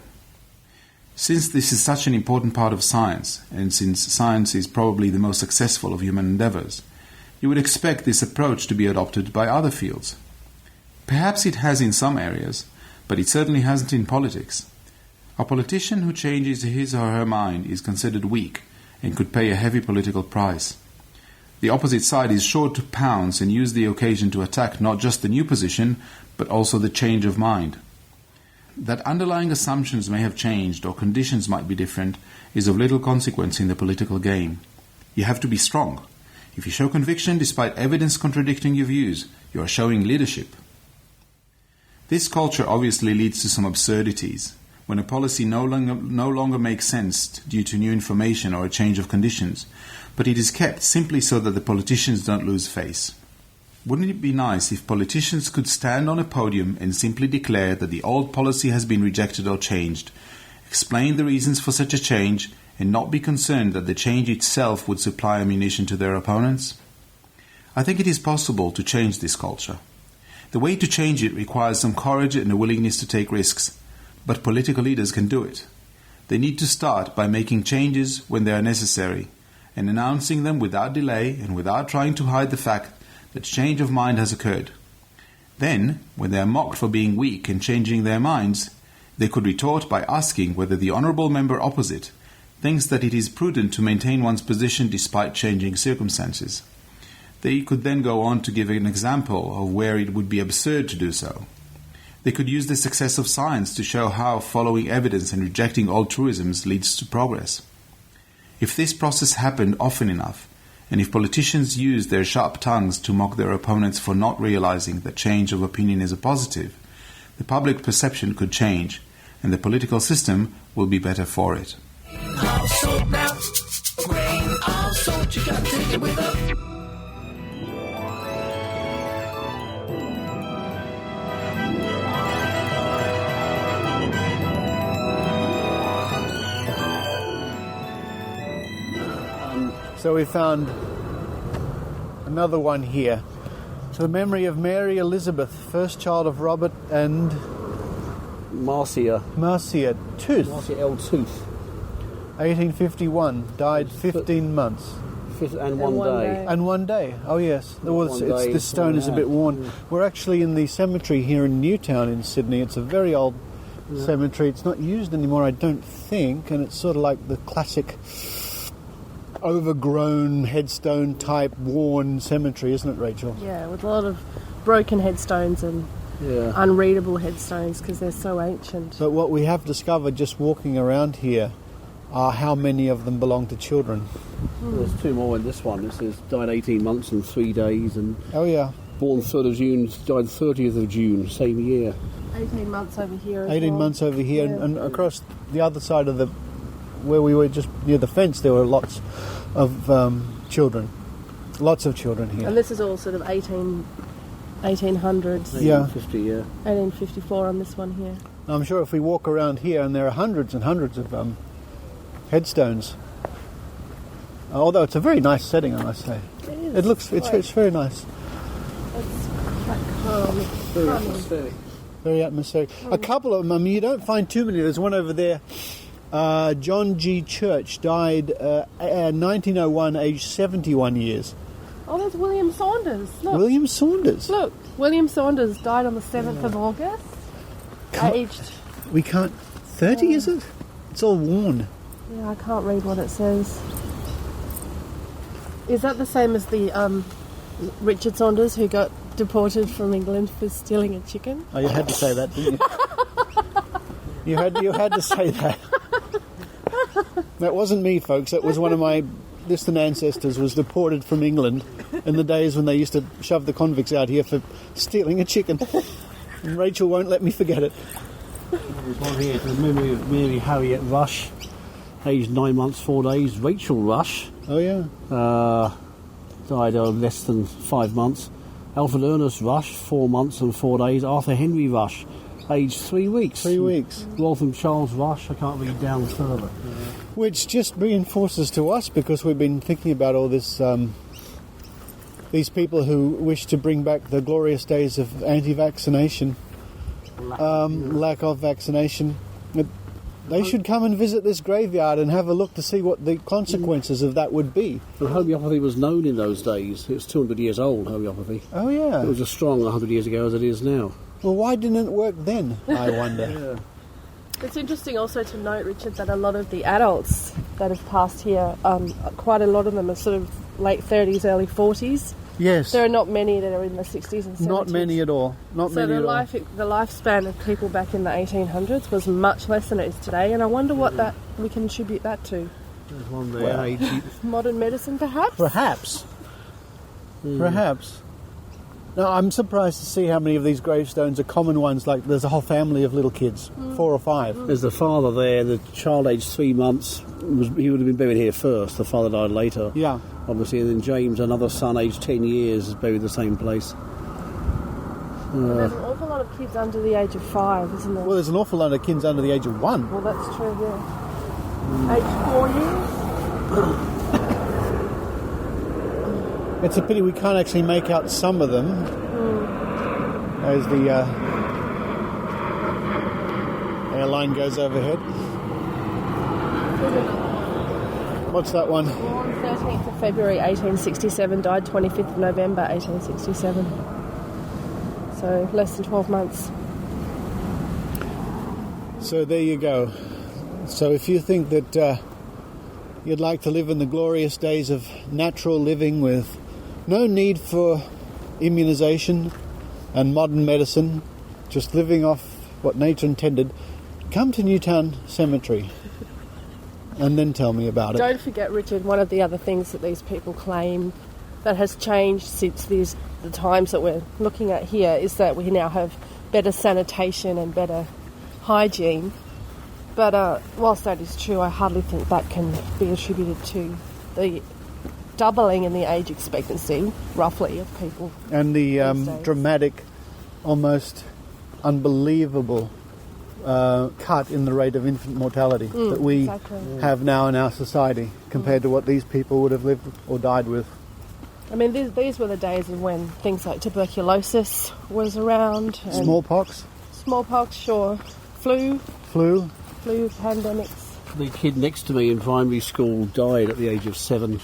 Since this is such an important part of science, and since science is probably the most successful of human endeavours, you would expect this approach to be adopted by other fields. Perhaps it has in some areas, but it certainly hasn't in politics. A politician who changes his or her mind is considered weak and could pay a heavy political price. The opposite side is sure to pounce and use the occasion to attack not just the new position, but also the change of mind. That underlying assumptions may have changed or conditions might be different is of little consequence in the political game. You have to be strong. If you show conviction despite evidence contradicting your views, you are showing leadership. This culture obviously leads to some absurdities. When a policy no longer makes sense due to new information or a change of conditions, but it is kept simply so that the politicians don't lose face. Wouldn't it be nice if politicians could stand on a podium and simply declare that the old policy has been rejected or changed, explain the reasons for such a change, and not be concerned that the change itself would supply ammunition to their opponents? I think it is possible to change this culture. The way to change it requires some courage and a willingness to take risks. But political leaders can do it. They need to start by making changes when they are necessary and announcing them without delay and without trying to hide the fact that change of mind has occurred. Then, when they are mocked for being weak and changing their minds, they could retort by asking whether the honourable member opposite thinks that it is prudent to maintain one's position despite changing circumstances. They could then go on to give an example of where it would be absurd to do so. They could use the success of science to show how following evidence and rejecting old truisms leads to progress. If this process happened often enough, and if politicians used their sharp tongues to mock their opponents for not realizing that change of opinion is a positive, the public perception could change, and the political system will be better for it. So we found another one here. To the memory of Mary Elizabeth, first child of Robert and Marcia Tooth. Marcia L. Tooth. 1851. Died 15 months. And one day. And one day. Oh yes. This stone is a bit worn. Yeah. We're actually in the cemetery here in Newtown in Sydney. It's a very old cemetery. It's not used anymore, I don't think, and it's sort of like the classic overgrown headstone type worn cemetery, isn't it, Rachel? Yeah, with a lot of broken headstones and unreadable headstones because they're so ancient. But what we have discovered just walking around here are how many of them belong to children. There's two more in this one. It says died 18 months and 3 days, and born 3rd of June, died 30th of June, same year. 18 months over here as 18 well. months over here, and across the other side of where we were just near the fence, there were lots of children. Lots of children here. And this is all sort of 1800s. 1850, yeah. 1854 on this one here. I'm sure if we walk around here, and there are hundreds and hundreds of headstones. Although it's a very nice setting, I must say. It is. It's very nice. It's quite calm. Very atmospheric. Very atmospheric. A couple of them, you don't find too many. There's one over there. John G. Church died 1901, aged 71 years. Oh, that's William Saunders. Look. William Saunders? Look, William Saunders died on the 7th of August. Aged... We can't... 30, is it? It's all worn. Yeah, I can't read what it says. Is that the same as the Richard Saunders who got deported from England for stealing a chicken? Oh, you had to say that, didn't you? You had to say that. That wasn't me, folks. That was one of my distant ancestors was deported from England in the days when they used to shove the convicts out here for stealing a chicken. And Rachel won't let me forget it. There's one here to the memory of Mary Harriet Rush, aged 9 months, 4 days. Rachel Rush. Oh, yeah. Died less than 5 months. Alfred Ernest Rush, 4 months and 4 days. Arthur Henry Rush, aged 3 weeks. 3 weeks. Waltham Charles Rush, I can't read down further. Which just reinforces to us, because we've been thinking about all this, these people who wish to bring back the glorious days of anti-vaccination, lack of vaccination. They should come and visit this graveyard and have a look to see what the consequences of that would be. But homeopathy was known in those days. It was 200 years old, homeopathy. Oh, yeah. It was as strong 100 years ago as it is now. Well, why didn't it work then, I wonder? Yeah. It's interesting also to note, Richard, that a lot of the adults that have passed here, quite a lot of them are sort of late 30s, early 40s. Yes. There are not many that are in the 60s and 70s. Not many at all. The lifespan of people back in the 1800s was much less than it is today, and I wonder what that we can attribute that to. There's one there. Modern medicine, perhaps? Perhaps. Now, I'm surprised to see how many of these gravestones are common ones, like there's a whole family of little kids, 4 or 5. There's the father there, the child aged 3 months, he would have been buried here first, the father died later. Yeah. Obviously, and then James, another son aged 10 years, is buried the same place. There's an awful lot of kids under the age of 5, isn't there? Well, there's an awful lot of kids under the age of 1. Well, that's true, yeah. Age 4 years? It's a pity we can't actually make out some of them. As the airline goes overhead. What's that one? Born 13th of February 1867, died 25th of November 1867. So less than 12 months. So there you go. So if you think that you'd like to live in the glorious days of natural living with no need for immunisation and modern medicine just living off what nature intended, come to Newtown Cemetery and then tell me about it. Don't forget, Richard, one of the other things that these people claim that has changed since the times that we're looking at here is that we now have better sanitation and better hygiene. But whilst that is true, I hardly think that can be attributed to the doubling in the age expectancy, roughly, of people. And the dramatic, almost unbelievable cut in the rate of infant mortality that we have now in our society compared to what these people would have lived or died with. I mean, these were the days of when things like tuberculosis was around. And Smallpox? Smallpox, sure. Flu pandemics. The kid next to me in primary school died at the age of 7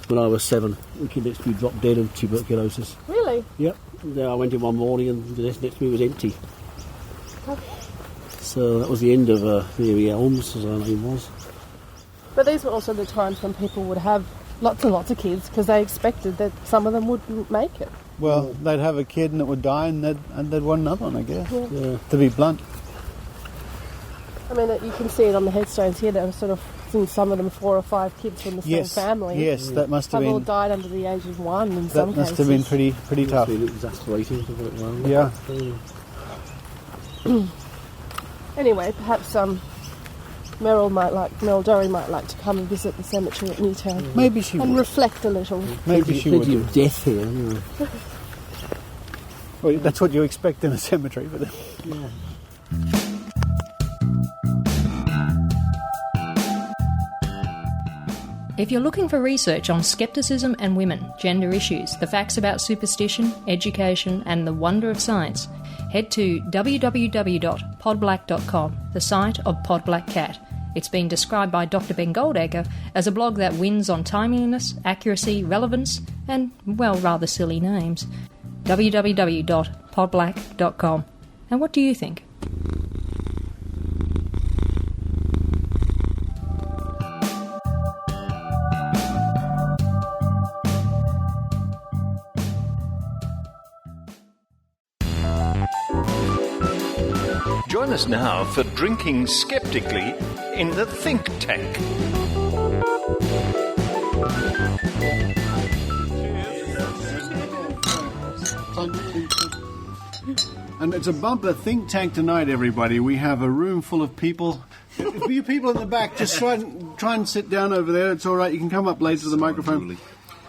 when I was 7. The kid next to me dropped dead of tuberculosis. Really? Yep. I went in one morning and the desk next to me was empty. Okay. So that was the end of Mary Elms, as her name was. But these were also the times when people would have lots and lots of kids because they expected that some of them wouldn't make it. Well, they'd have a kid and it would die and they'd want another one, I guess, Yeah. to be blunt. I mean, you can see it on the headstones here. There were sort of, some of them 4 or 5 kids from the same family. Yes, that must have Some all been... died under the age of 1 in some cases. That must have been pretty tough. It's been exasperating to put it well. Yeah. Anyway, perhaps Meryl Dory might like to come and visit the cemetery at Newtown. Maybe she and would. reflect a little. Maybe she would. Plenty of death here, anyway. Well, that's what you expect in a cemetery, but... Yeah. If you're looking for research on skepticism and women, gender issues, the facts about superstition, education, and the wonder of science, head to www.podblack.com, the site of Podblack Cat. It's been described by Dr. Ben Goldacre as a blog that wins on timeliness, accuracy, relevance, and, well, rather silly names. www.podblack.com. And what do you think? Join us now for Drinking Skeptically in the Think Tank. And it's a bumper think tank tonight, everybody. We have a room full of people. If you people in the back, just try and sit down over there. It's all right. You can come up later to the microphone.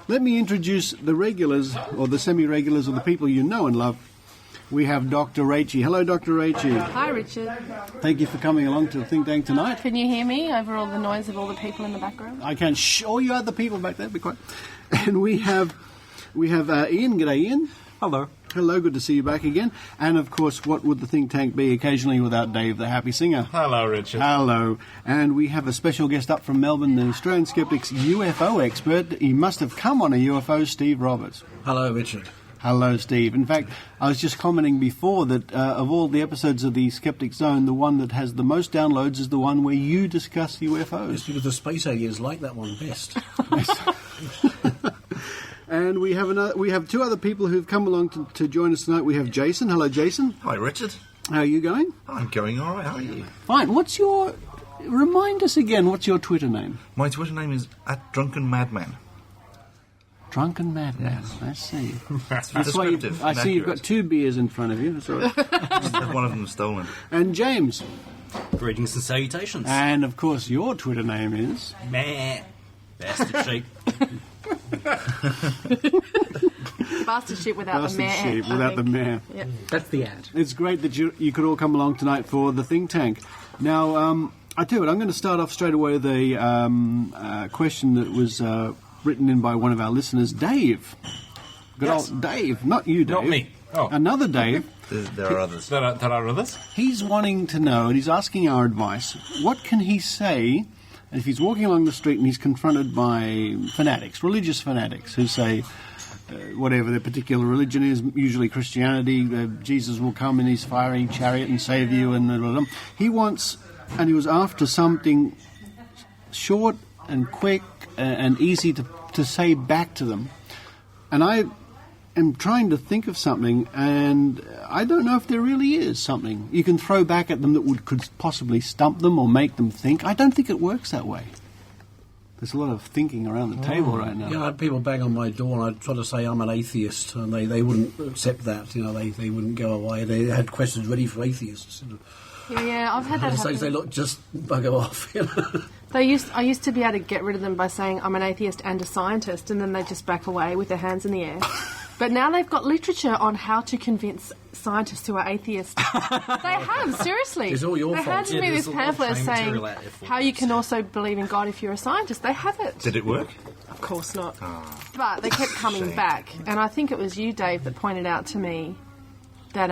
Let me introduce the regulars, or the semi-regulars, or the people you know and love. We have Dr. Rachie. Hello, Dr. Rachie. Hi, Richard. Thank you for coming along to the think tank tonight. Can you hear me over all the noise of all the people in the background? I can. All you other people back there, be quiet. And we have Ian. G'day, Ian. Hello. Hello, good to see you back again. And, of course, what would the think tank be occasionally without Dave, the happy singer? Hello, Richard. Hello. And we have a special guest up from Melbourne, the Australian Skeptics UFO expert. He must have come on a UFO, Steve Roberts. Hello, Richard. Hello, Steve. In fact, I was just commenting before that of all the episodes of the Skeptic Zone, the one that has the most downloads is the one where you discuss UFOs. It's because the space aliens like that one best. And we have 2 other people who've come along to join us tonight. We have Jason. Hello, Jason. Hi, Richard. How are you going? I'm going all right. How are you? Fine. Remind us again, what's your Twitter name? My Twitter name is @DrunkenMadman. Drunken Madman. Yes. I see. That's why descriptive. I see you've got 2 beers in front of you. That's all right. One of them stolen. And James. Greetings and salutations. And, of course, your Twitter name is... Meh. Bastard sheep. Bastard sheep without Bastard the meh. sheep without the meh. Yep. That's the ad. It's great that you could all come along tonight for the think tank. Now, I tell you what, I'm going to start off straight away with a question that was written in by one of our listeners, Dave. Good old Dave, not you, Dave. Not me. Oh. Another Dave. There are others. There are others? He's wanting to know, and he's asking our advice, what can he say if he's walking along the street and he's confronted by fanatics, religious fanatics, who say, whatever their particular religion is, usually Christianity, Jesus will come in his fiery chariot and save you, and blah, blah, blah. He wants, and he was after something short and quick and easy to say back to them. And I am trying to think of something, and I don't know if there really is something you can throw back at them that could possibly stump them or make them think. I don't think it works that way. There's a lot of thinking around the table right now. Yeah, I had people bang on my door, and I tried to say I'm an atheist, and they wouldn't accept that. You know, they wouldn't go away. They had questions ready for atheists. Yeah, I've had that happen. They look, just bugger off. You know? I used to be able to get rid of them by saying I'm an atheist and a scientist, and then they just back away with their hands in the air. But now they've got literature on how to convince scientists who are atheists. They have, seriously. It's all your they fault. handed me this pamphlet saying how you can also believe in God if you're a scientist. They have it. Did it work? Of course not. But they kept coming back. And I think it was you, Dave, that pointed out to me that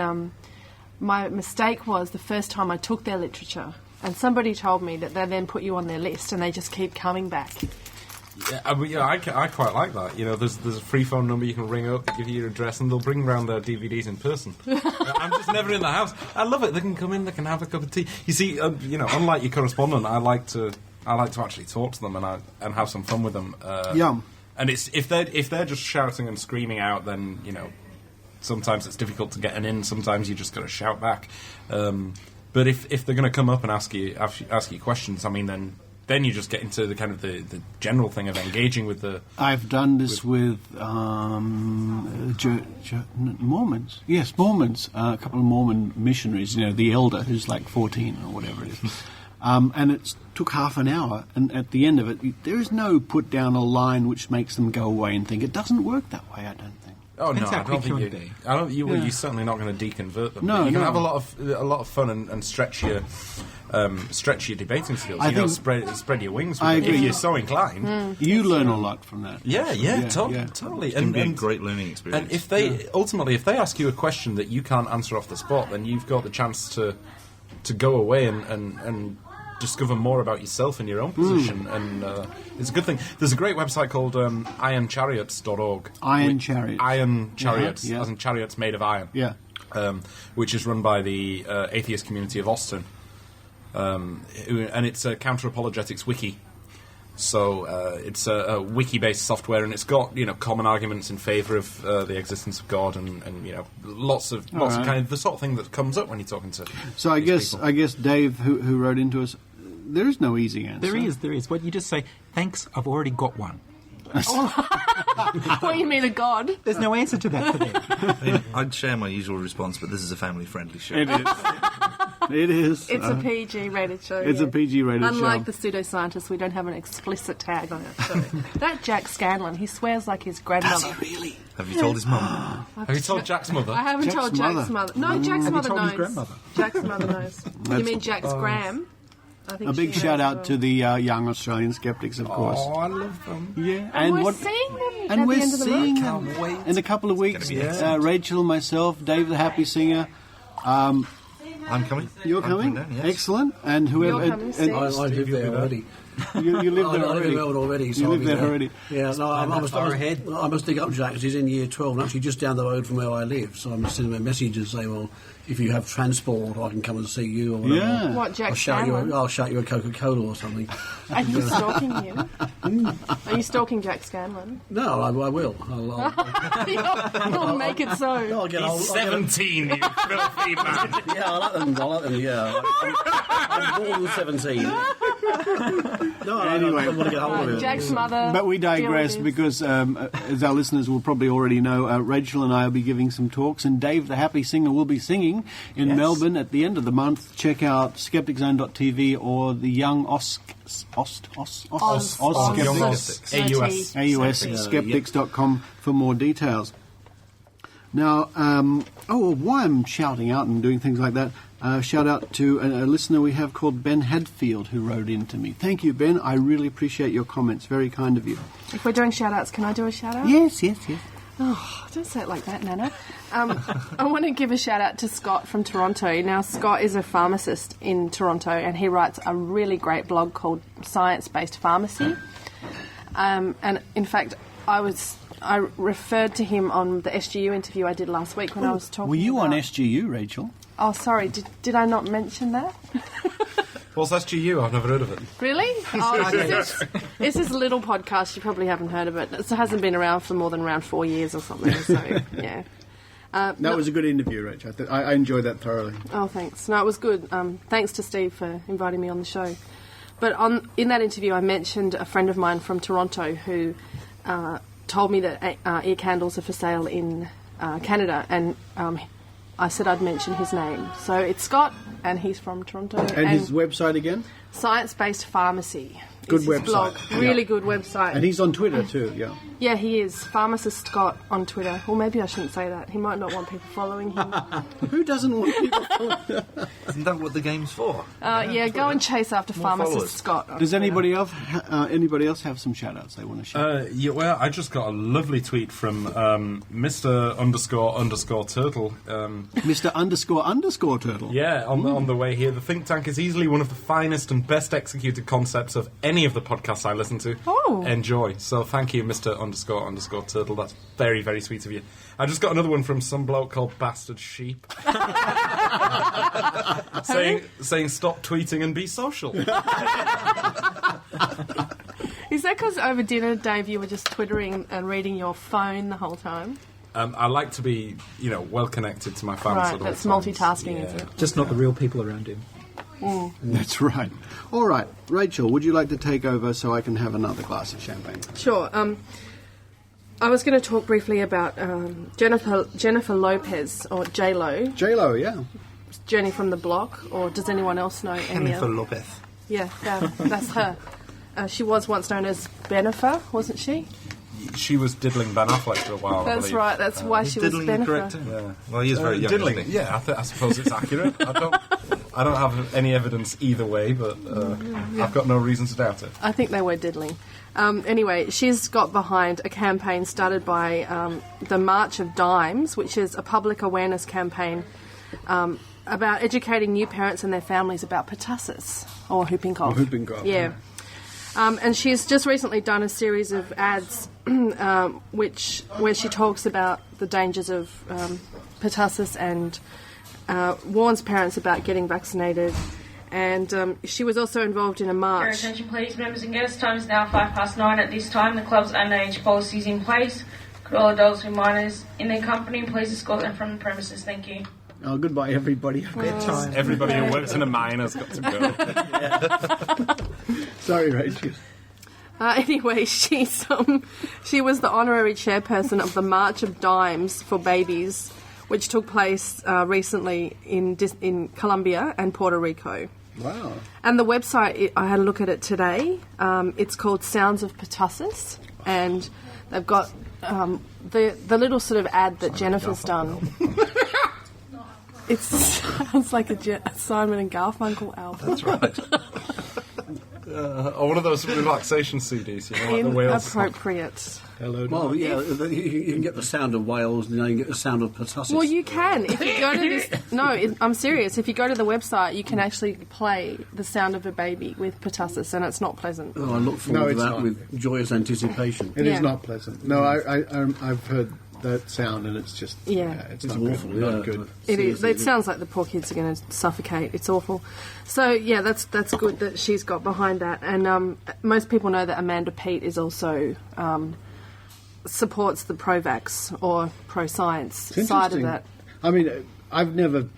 my mistake was the first time I took their literature. And somebody told me that they then put you on their list and they just keep coming back. Yeah, I quite like that. You know, there's a free phone number you can ring up, give you your address, and they'll bring round their DVDs in person. I'm just never in the house. I love it. They can come in, they can have a cup of tea. You see, you know, unlike your correspondent, I like to actually talk to them and have some fun with them. And it's if they're just shouting and screaming out, then you know, sometimes it's difficult to get an in. Sometimes you just got to shout back. But if they're going to come up and ask you questions, I mean, then you just get into the kind of the general thing of engaging with the... I've done this with Mormons. Yes, Mormons. A couple of Mormon missionaries, you know, the elder who's like 14 or whatever it is. And it took half an hour, and at the end of it, there is no put down a line which makes them go away and think. It doesn't work that way, I don't think. Oh no, I don't think you're certainly not going to deconvert them. No, you can have a lot of fun and stretch your debating skills. You know, spread your wings. With if you're so inclined, you learn a lot from that. Totally. It can be a great learning experience. And if they ask you a question that you can't answer off the spot, then you've got the chance to go away and discover more about yourself and your own position, and it's a good thing. There's a great website called ironchariots.org. Iron Chariots. Iron Chariots, as in chariots made of iron. Yeah. Which is run by the atheist community of Austin. And it's a counter-apologetics wiki. So it's a wiki-based software, and it's got, you know, common arguments in favour of the existence of God, and you know, lots of kind of the sort of thing that comes up when you're talking to. So I guess Dave, who wrote into us, there is no easy answer. There is. What you just say, thanks, I've already got one. What, you mean a god? There's no answer to that for them. I'd share my usual response, but this is a family-friendly show. It is. It is. It's a PG-rated show. It's a PG-rated show. Unlike the pseudoscientists, we don't have an explicit tag on it. So. That Jack Scanlon, he swears like his grandmother. Does he really? Have you told his mum? Have you told Jack's mother? I haven't told Jack's mother. No, Jack's mother knows. His grandmother? Jack's mother knows. You mean Jack's gram? A big shout out to the young Australian skeptics, of course. Oh, I love them. Yeah, and we're seeing them. And we're seeing them in a couple of weeks. Rachel, myself, Dave the Happy Singer. I'm coming. You're coming? Yes. Excellent. And whoever. I live there already. You live there already. I live already. So you live there already. Yeah, no, I must dig up Jack because he's in year 12 and actually just down the road from where I live. So I must send him a message and say, well, if you have transport, I can come and see you or whatever. Yeah. What, Jack I'll shout you a Coca-Cola or something. Are you stalking him? Are you stalking Jack Scanlon? No, I will. You'll make it so. He's 17, you filthy man. Yeah, I like them, yeah. I'm more than 17. No, anyway, I want to get hold of it. Jack's mother. But we digress because, as our listeners will probably already know, Rachel and I will be giving some talks, and Dave the Happy Singer will be singing in Melbourne at the end of the month. Check out skepticzone.tv or the Young Skeptics.com for more details. Now, why I'm shouting out and doing things like that, shout out to a listener we have called Ben Hadfield who wrote in to me. Thank you, Ben. I really appreciate your comments. Very kind of you. If we're doing shout-outs, can I do a shout-out? Yes. Oh, don't say it like that, Nana. I want to give a shout-out to Scott from Toronto. Now, Scott is a pharmacist in Toronto, and he writes a really great blog called Science-Based Pharmacy. And, in fact, I referred to him on the SGU interview I did last week when I was talking. Were you on SGU, Rachel? Oh, sorry. Did I not mention that? What's SGU? I've never heard of it. Really? Oh, it's this little podcast. You probably haven't heard of it. It hasn't been around for more than around 4 years or something. So, yeah. That was a good interview, Rach. I enjoyed that thoroughly. Oh, thanks. No, it was good. Thanks to Steve for inviting me on the show. But in that interview, I mentioned a friend of mine from Toronto who told me that ear candles are for sale in Canada, and I said I'd mention his name. So it's Scott, and he's from Toronto. And his website again? Science-Based Pharmacy. Good his website. Blog. Really good website. And he's on Twitter too, yeah. Yeah, he is. Pharmacist Scott on Twitter. Well, maybe I shouldn't say that. He might not want people following him. Who doesn't want people following him? Isn't that what the game's for? Yeah, go and chase after More Pharmacist followers. Scott. Does anybody else have some shout-outs they want to share? Yeah, well, I just got a lovely tweet from Mr. __ Turtle. Mr. __ Turtle. Yeah, on the way here. The think tank is easily one of the finest and best executed concepts of any of the podcasts I listen to. Oh. Enjoy. So thank you, Mr. __ Turtle. That's very, very sweet of you. I just got another one from some bloke called Bastard Sheep. saying stop tweeting and be social. Is that because over dinner, Dave, you were just twittering and reading your phone the whole time? I like to be, well connected to my fans. Right, at all that's times. multitasking, is it? Just not the real people around him. Mm. That's right. All right, Rachel, would you like to take over so I can have another glass of champagne? Sure. I was going to talk briefly about Jennifer Lopez, or J-Lo. J-Lo, yeah. Jenny from the Block, or does anyone else know any Jennifer other? Lopez. Yeah, that's her. She was once known as Bennifer, wasn't she? She was diddling Ben Affleck for a while. I That's believe. right. That's why she was Diddling the correct Bennifer. term? Yeah. Well, he is very young. Diddling. Isn't he? Yeah, I suppose it's accurate. I don't have any evidence either way, but I've got no reason to doubt it. I think they were diddling. Anyway, she's got behind a campaign started by the March of Dimes, which is a public awareness campaign about educating new parents and their families about pertussis, or whooping cough. Or whooping cough. Yeah. And she's just recently done a series of ads where she talks about the dangers of pertussis and warns parents about getting vaccinated. And she was also involved in a Your march. attention please, members and guests. Time is now 9:05. At this time, the club's underage policy is in place. Could all adults and minors in their company please escort them from the premises? Thank you. Oh, goodbye, everybody. Bedtime. Everybody who works in a mine has got to go. Sorry, Rachel. Anyway, she was the honorary chairperson of the March of Dimes for Babies, which took place recently in Colombia and Puerto Rico. Wow. And the website, I had a look at it today. It's called Sounds of Pertussis, and they've got the little sort of ad that Jennifer's done. It sounds like a Simon and Garfunkel album. That's right. Or one of those relaxation CDs, like the Wales song. Inappropriate. Hello. Well, yeah, you can get the sound of Wales, and you can get the sound of pertussis. Well, you can. If you go to this... No, I'm serious. If you go to the website, you can actually play the sound of a baby with pertussis, and it's not pleasant. Oh, I look forward to it's that not. with joyous anticipation. It is Yeah. not pleasant. No, I've heard that sound, and it's just... Yeah. it's It's not awful, good. yeah. Not good. It is. It sounds like the poor kids are going to suffocate. It's awful. So yeah, that's good that she's got behind that. And most people know that Amanda Peet is also supports the pro-vax or pro-science It's side of interesting. that. I mean, I've never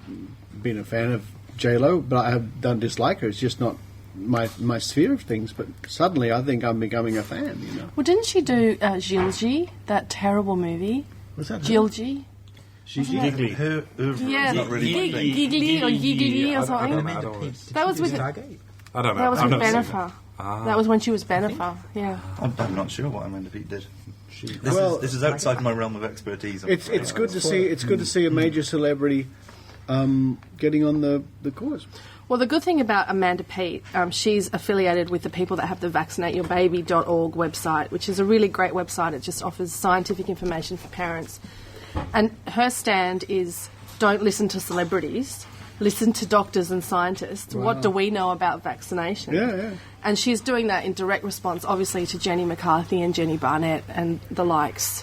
been a fan of J-Lo, but I don't dislike her. It's just not my sphere of things. But suddenly, I think I'm becoming a fan. Well, didn't she do Gilgy, that terrible movie? Was that her? Gilgy? Giggly. Her Yeah, is not really my thing. Giggly or Giggly or something. That was with I don't know. that was I've with never seen Bennifer. That was when she was Bennifer. Yeah. I'm not sure what Amanda Peet did. This is outside my realm of expertise. I'm It's afraid. good to see. It's good to see a major celebrity getting on the cause. Well, the good thing about Amanda Peet, she's affiliated with the people that have the vaccinateyourbbaby.org website, which is a really great website. It just offers scientific information for parents. And her stand is, don't listen to celebrities, listen to doctors and scientists. Wow. What do we know about vaccination? Yeah. And she's doing that in direct response, obviously, to Jenny McCarthy and Jenny Barnett and the likes,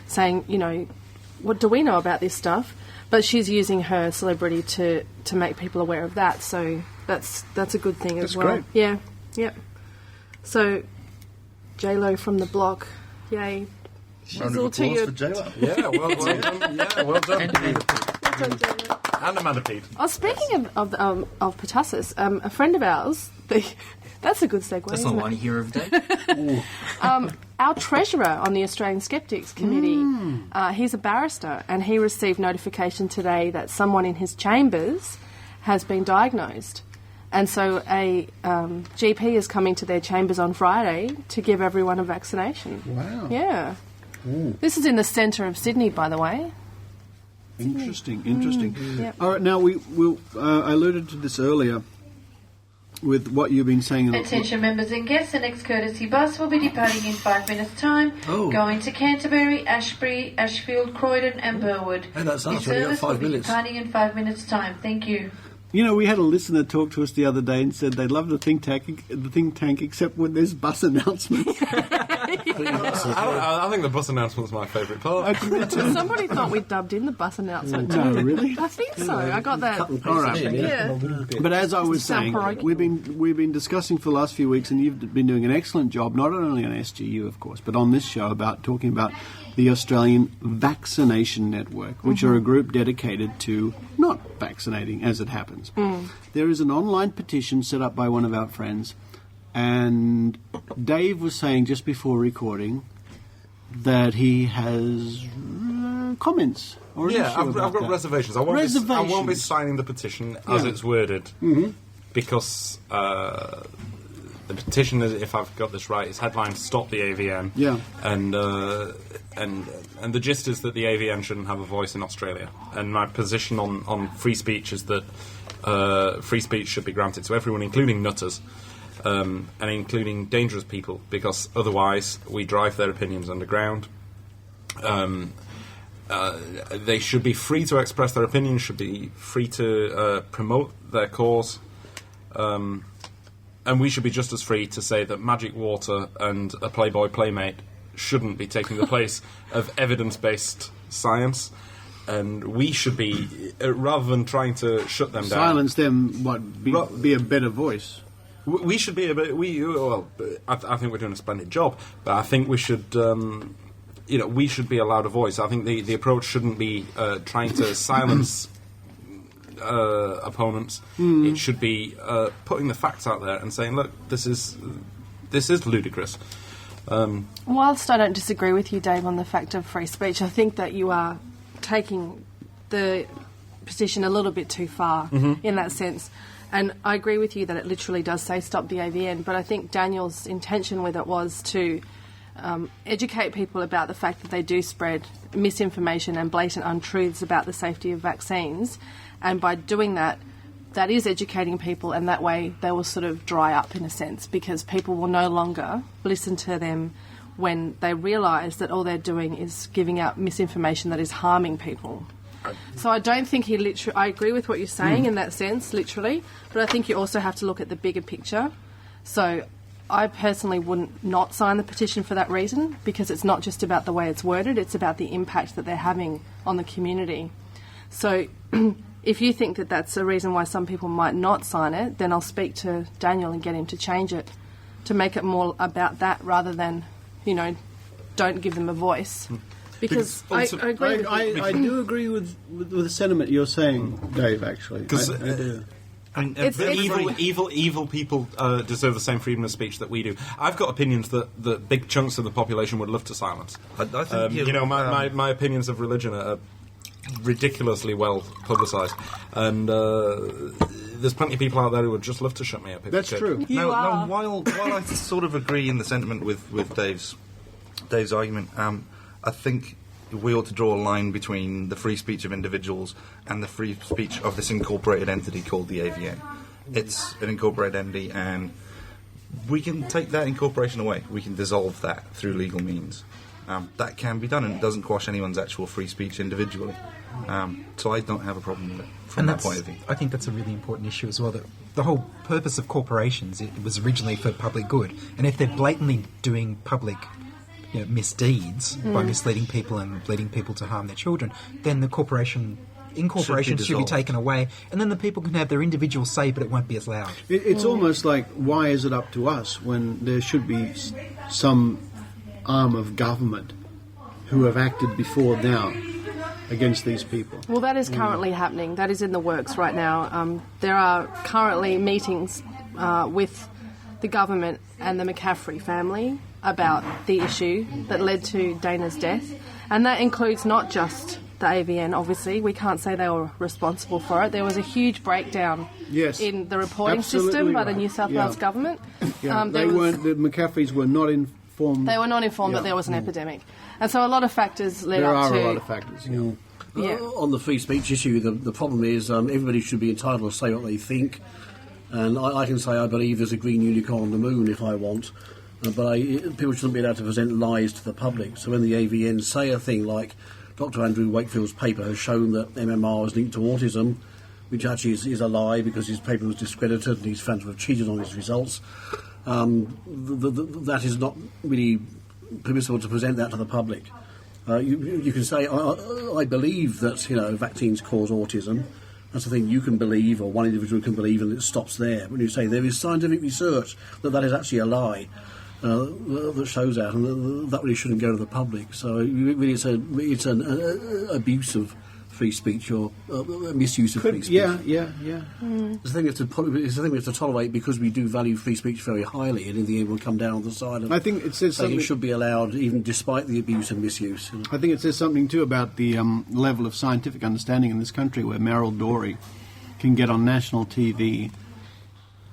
saying, what do we know about this stuff? But she's using her celebrity to make people aware of that, so that's a good thing as well. Great. Yeah, yep. So, J-Lo from the block, yay. Round of applause for J-Lo. Yeah, well done. Yeah, well done. And Amanda Pete. Oh, speaking of pertussis, a friend of ours, that's a good segue. That's not one you hear every day. Our treasurer on the Australian Skeptics Committee, he's a barrister, and he received notification today that someone in his chambers has been diagnosed. And so a GP is coming to their chambers on Friday to give everyone a vaccination. Wow. Yeah. This is in the centre of Sydney, by the way. Interesting. Yep. All right, now I alluded to this earlier with what you've been saying. Attention members and guests, the next courtesy bus will be departing in 5 minutes' time, going to Canterbury, Ashbury, Ashfield, Croydon and Burwood. Hey, that's The us, we got service 5 will be minutes. departing in 5 minutes' time. Thank you. You know, we had a listener talk to us the other day and said they love the think tank except when there's bus announcements. I think the bus announcement's my favourite part. Somebody thought we dubbed in the bus announcement. No, really? I think so. I got that. All right. Yeah. But as I was saying, we've been discussing for the last few weeks, and you've been doing an excellent job, not only on SGU, of course, but on this show about talking about the Australian Vaccination Network, which are a group dedicated to not vaccinating, as it happens. There is an online petition set up by one of our friends, and Dave was saying just before recording that he has comments. Or I've got reservations. I won't be signing the petition as it's worded because the petition, if I've got this right, is headlined "Stop the AVN." Yeah. And the gist is that the AVN shouldn't have a voice in Australia. And my position on free speech is that free speech should be granted to everyone, including nutters, and including dangerous people, because otherwise we drive their opinions underground. They should be free to express their opinions, should be free to promote their cause. And we should be just as free to say that magic water and a Playboy Playmate shouldn't be taking the place of evidence-based science. And we should be, rather than trying to shut them down... Silence them, be a better voice. We should be a bit... I think we're doing a splendid job, but I think we should... we should be allowed a voice. I think the approach shouldn't be trying to silence... opponents. It should be putting the facts out there and saying, look, this is ludicrous. Whilst I don't disagree with you, Dave, on the fact of free speech, I think that you are taking the position a little bit too far in that sense. And I agree with you that it literally does say stop the AVN, but I think Daniel's intention with it was to educate people about the fact that they do spread misinformation and blatant untruths about the safety of vaccines. And by doing that, that is educating people, and that way they will sort of dry up in a sense, because people will no longer listen to them when they realise that all they're doing is giving out misinformation that is harming people. So I don't think I agree with what you're saying in that sense, literally, but I think you also have to look at the bigger picture. So I personally wouldn't not sign the petition for that reason, because it's not just about the way it's worded, it's about the impact that they're having on the community. So if you think that that's a reason why some people might not sign it, then I'll speak to Daniel and get him to change it, to make it more about that rather than, don't give them a voice. Because I agree with you. I do agree with the sentiment you're saying, Dave, actually. Because I do. evil people deserve the same freedom of speech that we do. I've got opinions that big chunks of the population would love to silence. I think my opinions of religion are ridiculously well publicised, and there's plenty of people out there who would just love to shut me up. That's true. Now, while I sort of agree in the sentiment with Dave's argument, I think we ought to draw a line between the free speech of individuals and the free speech of this incorporated entity called the AVN. It's an incorporated entity, and we can take that incorporation away. We can dissolve that through legal means. That can be done, and it doesn't quash anyone's actual free speech individually. So I don't have a problem with it from that point of view. I think that's a really important issue as well. That the whole purpose of corporations, it was originally for public good, and if they're blatantly doing public misdeeds by misleading people and leading people to harm their children, then the corporation incorporations should be taken away, and then the people can have their individual say, but it won't be as loud. It's almost like, why is it up to us when there should be some arm of government who have acted before now against these people? Well, that is currently happening. That is in the works right now. There are currently meetings with the government and the McCaffrey family about the issue that led to Dana's death. And that includes not just the AVN, obviously. We can't say they were responsible for it. There was a huge breakdown in the reporting system by the New South Wales government. Yeah. The McCaffreys were not informed. They were not informed that there was an epidemic. And so a lot of factors led up to... There are a lot of factors, on the free speech issue, the problem is everybody should be entitled to say what they think. And I can say I believe there's a green unicorn on the moon if I want. But people shouldn't be allowed to present lies to the public. So when the AVN say a thing like Dr. Andrew Wakefield's paper has shown that MMR is linked to autism, which actually is a lie because his paper was discredited and he's found to have cheated on his results, that is not really permissible to present that to the public. You can say, I believe that vaccines cause autism. That's the thing you can believe, or one individual can believe, and it stops there. When you say there is scientific research that is actually a lie, that shows that, and that really shouldn't go to the public. So really, it's an abuse of free speech or misuse of free speech. Yeah. It's the thing we have to tolerate because we do value free speech very highly, and in the end, we'll come down on the side of. I think it says something. It should be allowed, even despite the abuse and misuse. I think it says something too about the level of scientific understanding in this country, where Meryl Dorey can get on national TV.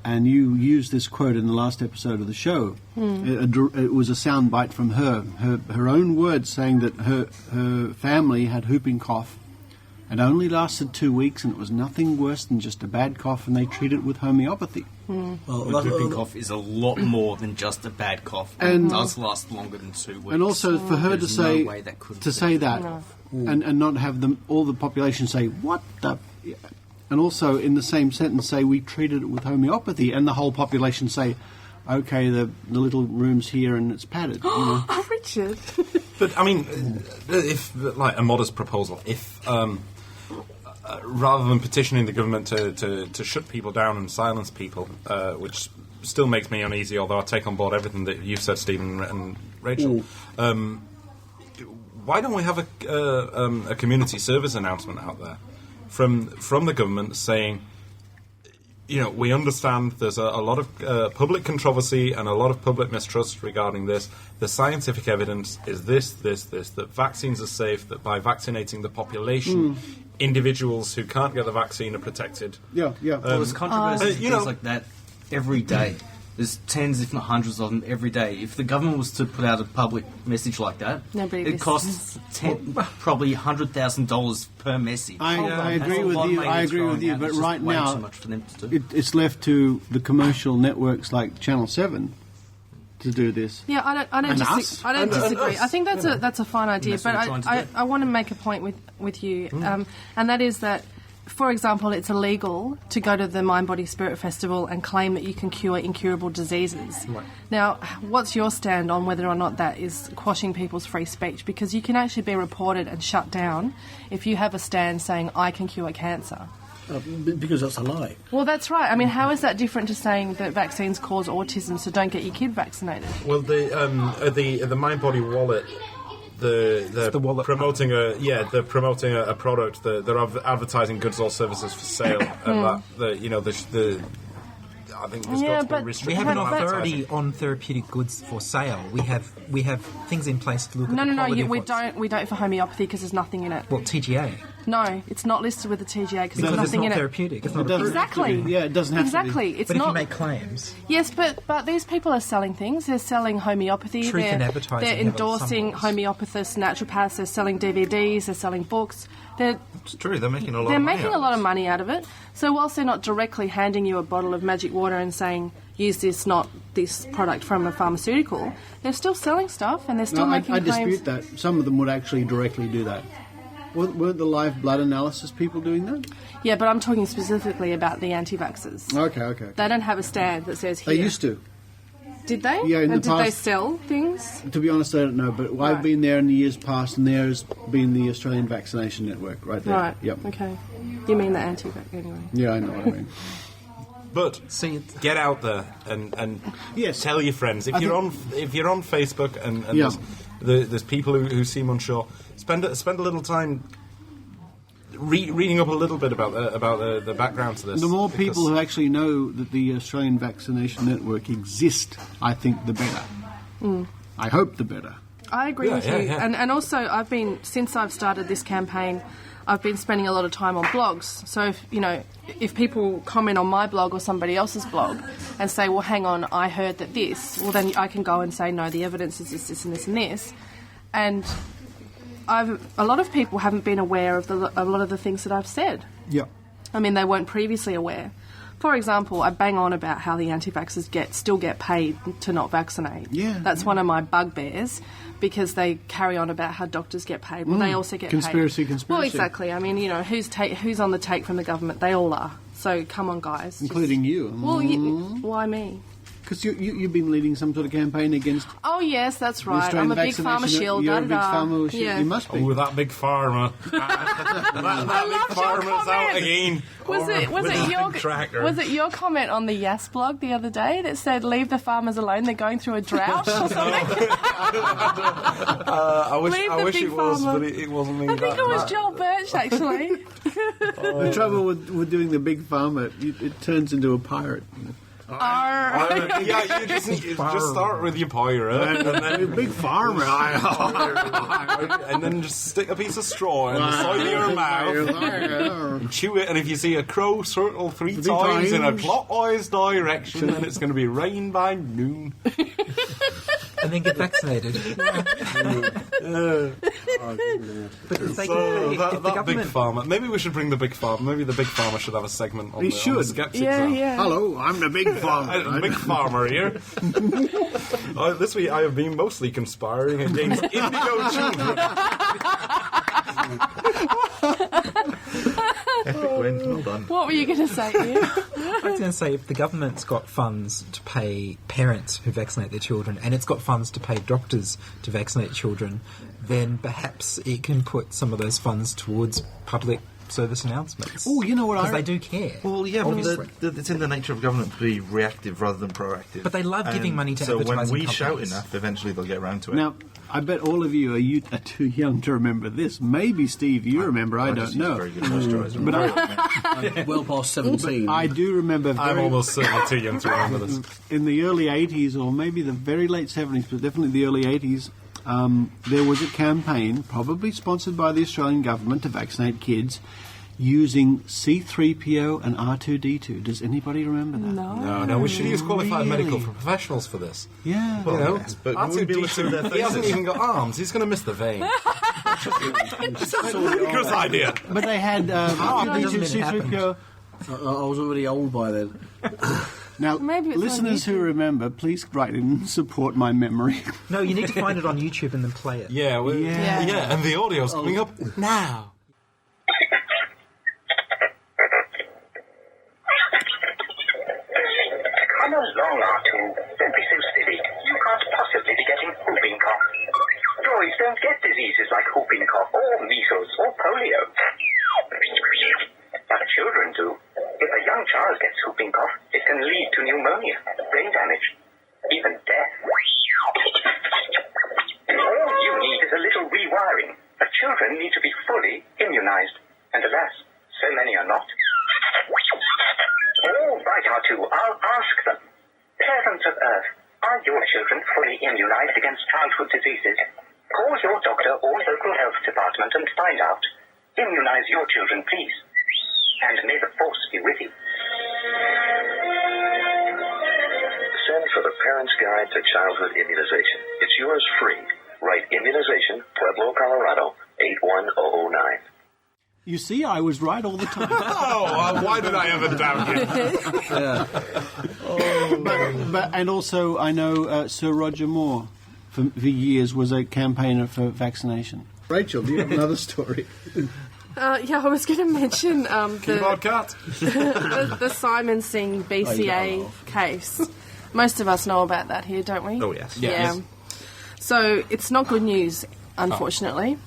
And you used this quote in the last episode of the show. It was a sound bite from her own words, saying that her family had whooping cough. It only lasted 2 weeks, and it was nothing worse than just a bad cough, and they treat it with homeopaphy. Well, whooping cough is a lot more than just a bad cough. And it does last longer than 2 weeks. And also for her to say that, and not have all the population say, what the... And also, in the same sentence, say, we treated it with homeopathy, and the whole population say, okay, the little room's here and it's padded. Oh, Richard. But, I mean, if, like, a modest proposal, if, rather than petitioning the government to shut people down and silence people, which still makes me uneasy, although I take on board everything that you've said, Stephen and Rachel, why don't we have a community service announcement out there from the government saying, we understand there's a lot of public controversy and a lot of public mistrust regarding this. The scientific evidence is this, that vaccines are safe, that by vaccinating the population, individuals who can't get the vaccine are protected. Well, there's controversy and things like that every day. There's tens, if not hundreds of them every day. If the government was to put out a public message like that, it costs probably $100,000 per message. I agree with you. But right now, too much for them to do. It's left to the commercial networks like Channel 7 to do this. Yeah, I don't disagree. I think that's a fine idea, but I want to make a point with you, and that is that, for example, it's illegal to go to the Mind, Body, Spirit Festival and claim that you can cure incurable diseases. Right. Now, what's your stand on whether or not that is quashing people's free speech? Because you can actually be reported and shut down if you have a stand saying, I can cure cancer. Because that's a lie. Well, that's right. I mean, how is that different to saying that vaccines cause autism, so don't get your kid vaccinated? Well, the Mind Body Wallet... They're promoting a product. They're advertising goods or services for sale, and I think there's got to be restrictions. We have an authority on therapeutic goods for sale. We have things in place to look at the quality of we don't for homeopathy because there's nothing in it. Well, TGA. No, it's not listed with the TGA because there's it's nothing in not it. Therapeutic. It's not Exactly. Yeah, it doesn't have to be. It's but not. If you make claims. Yes, but these people are selling things. They're selling homeopathy. Truth in advertising. They're endorsing homeopathists, naturopaths. They're selling DVDs. They're selling books. It's true. They're making a lot. They're making a lot of money out of it. So whilst they're not directly handing you a bottle of magic water and saying, use this, not this product from a pharmaceutical, they're still selling stuff and they're still making claims. I dispute that. Some of them would actually directly do that. Weren't the live blood analysis people doing that? Yeah, but I'm talking specifically about the anti-vaxxers. Okay. They don't have a stand that says here. They used to. Did they? Yeah, in and the did they past- sell things? To be honest, I don't know, but I've been there in the years past, and there's been the Australian Vaccination Network right there. Right. Yep. Okay. You mean the anti-vax anyway? Yeah, I know what I mean. But get out there and yes, tell your friends if you're on Facebook and Yeah. there's people who seem unsure. Spend a little time reading up a little bit about the background to this. The more people who actually know that the Australian Vaccination Network exists, I think the better. Mm. I hope the better. I agree with you. Yeah. And also, since I've started this campaign, I've been spending a lot of time on blogs. So, if people comment on my blog or somebody else's blog and say, well, hang on, I heard that this, well, then I can go and say, no, the evidence is this, and this, and this. And a lot of people haven't been aware of a lot of the things that I've said. Yeah. I mean, they weren't previously aware. For example, I bang on about how the anti-vaxxers still get paid to not vaccinate. Yeah. That's one of my bugbears, because they carry on about how doctors get paid. Well, they also get Conspiracy. paid. Well, exactly. I mean, who's on the take from the government? They all are. So come on, guys. Including you. Well, why me? Because you've been leading some sort of campaign against... Oh, yes, that's right. Australian I'm a big farmer shield. You're a big farmer shield. Yeah. You must be. Oh, that big farmer. that big farmer's out again. Was it your comment on the Yes blog the other day that said, leave the farmers alone, they're going through a drought or something? I wish it was, but it wasn't me. I think it was Joel Birch, actually. The trouble with doing the big farmer, it turns into a pirate. Yeah, you just start with your pirate, and then big farmer, and then just stick a piece of straw in the side of your mouth and chew it. And if you see a crow circle three times in a clockwise direction, then it's going to be rain by noon. And then get vaccinated. But that big farmer. Maybe we should bring the big farmer. Maybe the big farmer should have a segment on the Skeptic Zone. Hello, I'm the big farmer. Big farmer here. This week I have been mostly conspiring against indigo children. Epic win. Well done. What were you going to say, Ian? I was going to say, if the government's got funds to pay parents who vaccinate their children, and it's got funds to pay doctors to vaccinate children, then perhaps it can put some of those funds towards public service announcements. Oh, you know what? Because they do care. Well, yeah, but it's in the nature of government to be reactive rather than proactive. But they love giving money to so advertising when we companies. shout enough, eventually they'll get around to it. Now, I bet all of you are too young to remember this. Maybe, Steve, you remember. I don't know. Very good moisturiser. But I'm well past 17. I do remember. I'm almost certainly too young to remember this. In the early 80s, or maybe the very late 70s, but definitely the early 80s, there was a campaign, probably sponsored by the Australian government, to vaccinate kids using C-3PO and R2-D2. Does anybody remember that? No. We should use qualified medical professionals for this. Yeah. Well, yes, but we wouldn't be able to see their he hasn't faces. even got arms. He's going to miss the vein. Good idea. But they had R2-D2, C-3PO. I was already old by then. Now, listeners who remember, please write in and support my memory. No, you need to find it on YouTube and then play it. Yeah, and the audio's coming up now. Come along, R2. Don't be so silly. You can't possibly be getting whooping cough. Boys don't get diseases like whooping cough or measles or polio. But children do. If a young child gets whooping cough, it can lead to pneumonia, brain damage, even death. All you need is a little rewiring. But children need to be fully immunized. And alas, so many are not. All right, R2, I'll ask them. Parents of Earth, are your children fully immunized against childhood diseases? Call your doctor or local health department and find out. Immunize your children, please. And may the force be with you. Send for the Parent's Guide to Childhood Immunization. It's yours free. Write Immunization, Pueblo, Colorado, 81009. You see, I was right all the time. Why did I ever doubt you? And also, I know Sir Roger Moore, for years, was a campaigner for vaccination. Rachel, do you have another story? I was going to mention the Simon Singh BCA case. Most of us know about that here, don't we? Oh, yes. Yeah. Yes. So it's not good news, unfortunately.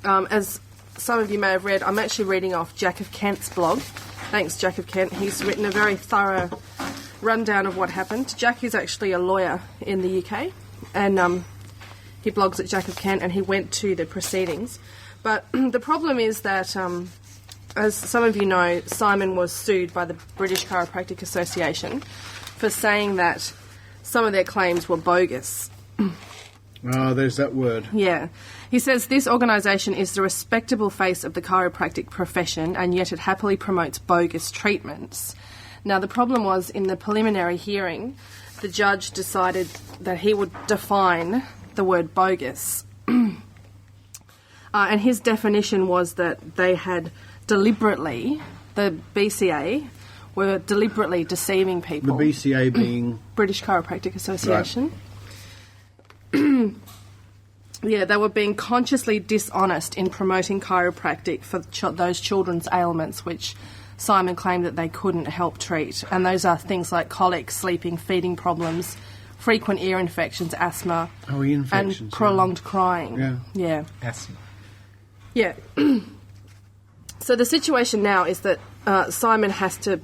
As some of you may have read, I'm actually reading off Jack of Kent's blog. Thanks, Jack of Kent. He's written a very thorough rundown of what happened. Jack is actually a lawyer in the UK, and he blogs at Jack of Kent, and he went to the proceedings. But the problem is that, as some of you know, Simon was sued by the British Chiropractic Association for saying that some of their claims were bogus. Oh, there's that word. Yeah. He says this organisation is the respectable face of the chiropractic profession, and yet it happily promotes bogus treatments. Now, the problem was, in the preliminary hearing, the judge decided that he would define the word bogus. And his definition was that they had deliberately, the BCA, were deliberately deceiving people. The BCA being? British Chiropractic Association. Right. Yeah, they were being consciously dishonest in promoting chiropractic for those children's ailments, which Simon claimed that they couldn't help treat. And those are things like colic, sleeping, feeding problems, frequent ear infections, asthma, and prolonged crying. Yeah. Yeah. Asthma. Yeah. So the situation now is that Simon has to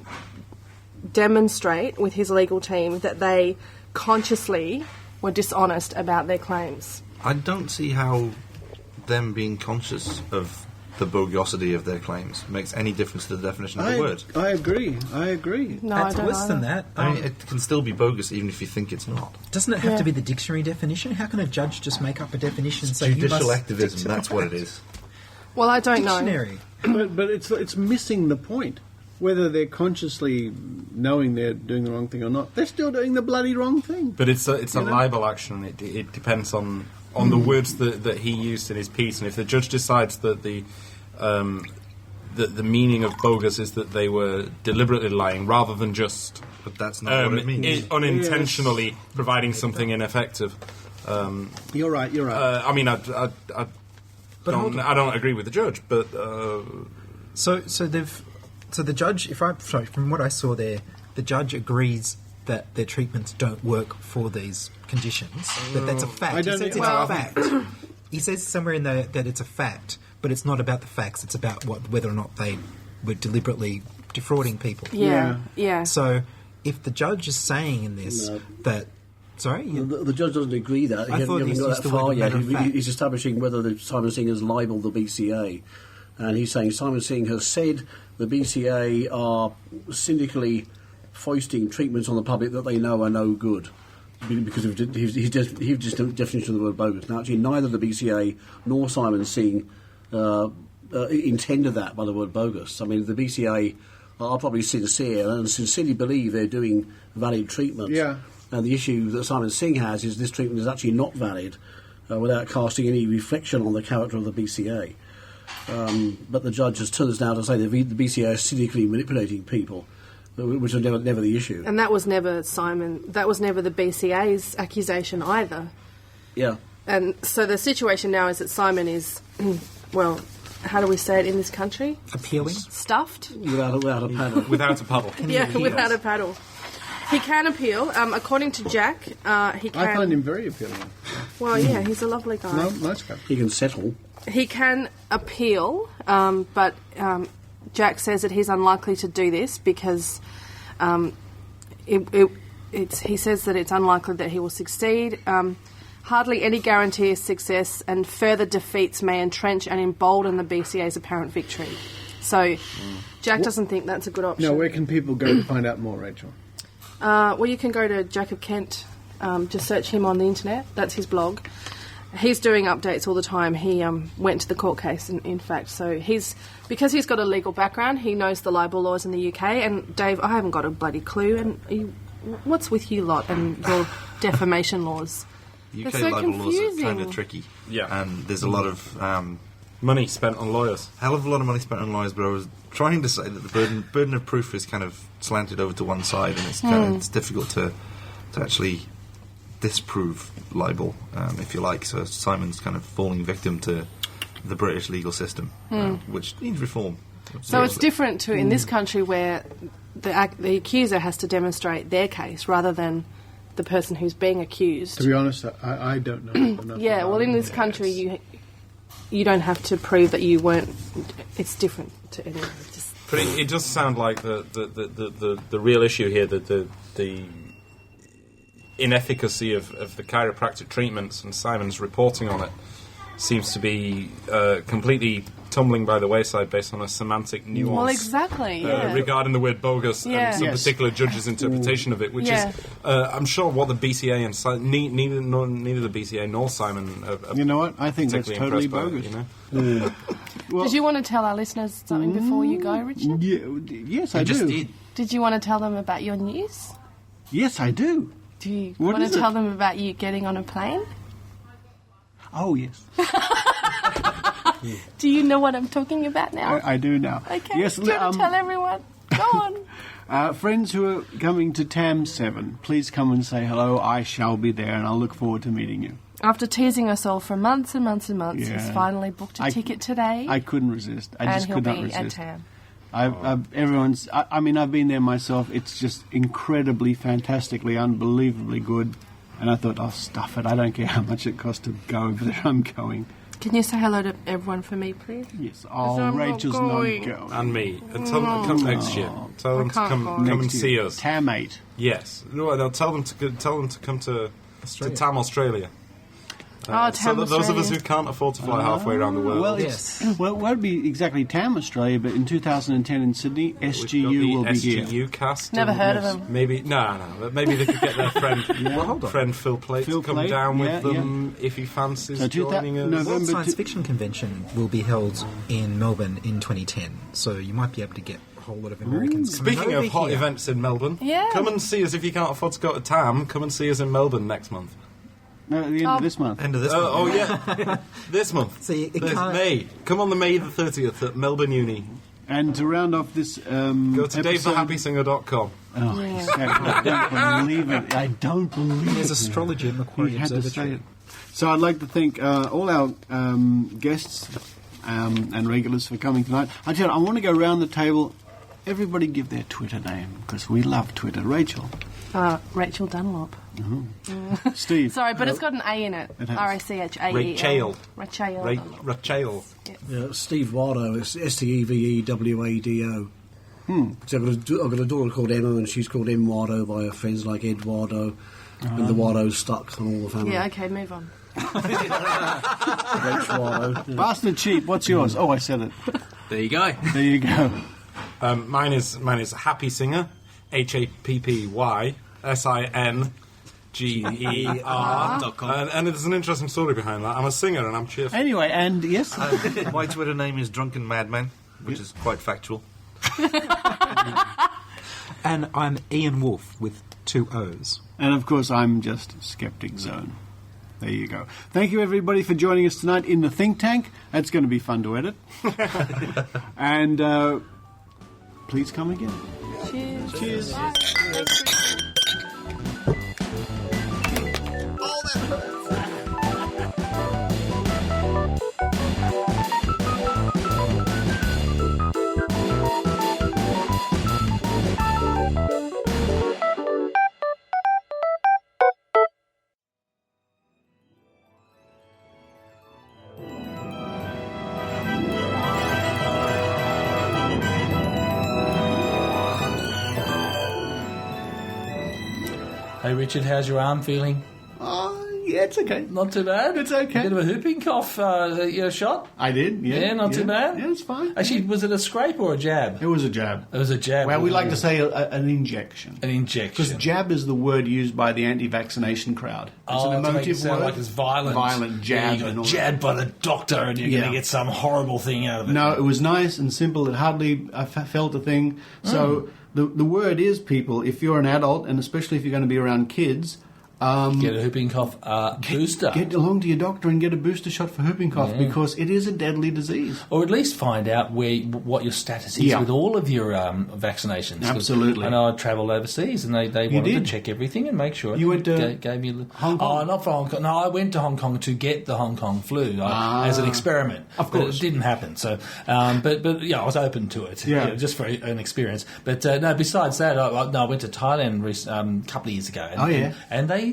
demonstrate with his legal team that they consciously were dishonest about their claims. I don't see how them being conscious of the bogiosity of their claims makes any difference to the definition of the word. I agree. No, I don't worse either. than that. I mean, it can still be bogus even if you think it's not. Doesn't it have to be the dictionary definition? How can a judge just make up a definition and say you judicial must activism, stick to that's the what it facts? is. Well, I don't Dictionary. But it's missing the point. Whether they're consciously knowing they're doing the wrong thing or not, they're still doing the bloody wrong thing. But it's a libel action. It depends on the words that he used in his piece, and if the judge decides that the meaning of bogus is that they were deliberately lying rather than just, but that's not what it means. Unintentionally providing something ineffective. You're right. I mean, I don't agree with the judge, but So the judge, from what I saw there, the judge agrees that their treatments don't work for these conditions. But that's a fact. He says it's a fact. He says somewhere in there that it's a fact, but it's not about the facts. It's about whether or not they were deliberately defrauding people. Yeah. So if the judge is saying in this that... Sorry? The judge doesn't agree that. He hasn't got that far yet. He's establishing whether Simon Singh has libelled the BCA. And he's saying Simon Singh has said the BCA are syndically foisting treatments on the public that they know are no good because of his definition of the word bogus. Now, actually, neither the BCA nor Simon Singh intended that by the word bogus. I mean, the BCA are probably sincere and sincerely believe they're doing valid treatment. Yeah. And the issue that Simon Singh has is this treatment is actually not valid without casting any reflection on the character of the BCA. But the judge has turned us now to say the BCA is cynically manipulating people, which was never the issue. And that was never the BCA's accusation either. Yeah. And so the situation now is that Simon is, well, how do we say it in this country? Appealing? Stuffed? Without a paddle. Without a paddle. Without a paddle. He can appeal. According to Jack, he can... I find him very appealing. Well, yeah, he's a lovely guy. No, nice guy. He can settle. He can appeal, but Jack says that he's unlikely to do this because he says that it's unlikely that he will succeed. Hardly any guarantee of success, and further defeats may entrench and embolden the BCA's apparent victory. So Jack doesn't think that's a good option. Now, where can people go to find out more, Rachel? Well, you can go to Jack of Kent. Just search him on the internet. That's his blog. He's doing updates all the time. He went to the court case, in fact. So because he's got a legal background, he knows the libel laws in the UK. And Dave, I haven't got a bloody clue. And what's with you lot and your defamation laws? The UK They're so libel laws are confusing. kind of tricky. Yeah. And there's a lot of... money spent on lawyers. Hell of a lot of money spent on lawyers, but I was trying to say that the burden of proof is kind of slanted over to one side, and it's difficult to actually disprove libel, if you like. So Simon's kind of falling victim to the British legal system, which needs reform. So it's different to in this country where the accuser has to demonstrate their case rather than the person who's being accused. To be honest, I don't know. Yeah, well, in this country, you don't have to prove that you weren't. It's different to anyone. But it does sound like the real issue here, that the inefficacy of the chiropractic treatments and Simon's reporting on it seems to be completely tumbling by the wayside based on a semantic nuance. Well, exactly, yeah. Regarding the word bogus and some particular judge's interpretation of it, which is, I'm sure, what the BCA and neither the BCA nor Simon are you know what? I think that's totally bogus. Well, did you want to tell our listeners something before you go, Richard? Yes, I do. Did you want to tell them about your news? Yes, I do. Do you want to tell them about you getting on a plane? Oh, yes. Do you know what I'm talking about now? I do now. Okay, yes, do you want to tell everyone? Go on. Friends who are coming to TAM 7, please come and say hello. I shall be there, and I'll look forward to meeting you. After teasing us all for months and months and months, he's finally booked a ticket today. I couldn't resist. I just could not resist. And he'll be at TAM. I've been there myself. It's just incredibly, fantastically, unbelievably good. And I thought, stuff it. I don't care how much it costs to go over there. I'm going. Can you say hello to everyone for me, please? Yes. Rachel's not going. And me. And tell them to come next year. Tell them to come and see us. TAM 8. Yes. No, tell them to come to TAM Australia. So that those of us who can't afford to fly halfway around the world. Well, it won't be exactly TAM Australia, but in 2010 in Sydney, SGU will be here. SGU cast. Never heard of them. Maybe maybe they could get their friend Phil Plate to come down with them if he fancies joining us. The World Science Fiction Convention will be held in Melbourne in 2010, so you might be able to get a whole lot of Americans. Speaking of hot events in Melbourne, come and see us if you can't afford to go to TAM. Come and see us in Melbourne next month. No, at the end of this month. Oh, yeah. This month. See, May. Come on the May the 30th at Melbourne Uni. And to round off this go to DaveTheHappySinger.com. I don't believe it. There's astrology at Macquarie Observatory. So I'd like to thank all our guests and regulars for coming tonight. I tell you, I want to go round the table. Everybody give their Twitter name, because we love Twitter. Rachel. Rachel Dunlop. Steve. Sorry, but it's got an A in it. RACHAEL. Rachel. Yeah, Steve Wado. It's STEVEWADO. So I've got a daughter called Emma, and she's called M Wado by her friends like Ed Wado, and the Wado's stuck on all the family. Yeah, okay, move on. Bastard Cheap, what's yours? Oh, I said it. There you go. There you go. Mine is Happy Singer, HappySingerGER.com. And there's an interesting story behind that. I'm a singer and I'm cheerful. Anyway, and yes, my Twitter name is Drunken Madman, which is quite factual. And I'm Ian Wolfe with 2 O's. And of course, I'm just Skeptic Zone. There you go. Thank you, everybody, for joining us tonight in the Think Tank. That's going to be fun to edit. And please come again. Cheers. Cheers. Hey Richard, how's your arm feeling? Yeah, it's okay. Not too bad? It's okay. A bit of a whooping cough, shot? I did, yeah. Yeah, not too bad? Yeah, it's fine. Actually, was it a scrape or a jab? It was a jab. It was a jab. Well, we like to say an injection. An injection. Because jab is the word used by the anti-vaccination crowd. It's an emotive to make it sound word. like it's violent. Violent jab. Yeah, you got jabbed by the doctor and you're going to get some horrible thing out of it. No, it was nice and simple. It hardly felt a thing. So the word is, people, if you're an adult, and especially if you're going to be around kids, Get a whooping cough booster. Get along to your doctor and get a booster shot for whooping cough because it is a deadly disease. Or at least find out what your status is with all of your vaccinations. Absolutely. I know I travelled overseas and they wanted to check everything and make sure. You went to gave me Hong Kong? Oh, not for Hong Kong. No, I went to Hong Kong to get the Hong Kong flu as an experiment. Of course. But it didn't happen. So, but yeah, I was open to it. Yeah. Just for an experience. But no, besides that, I went to Thailand a couple of years ago. And they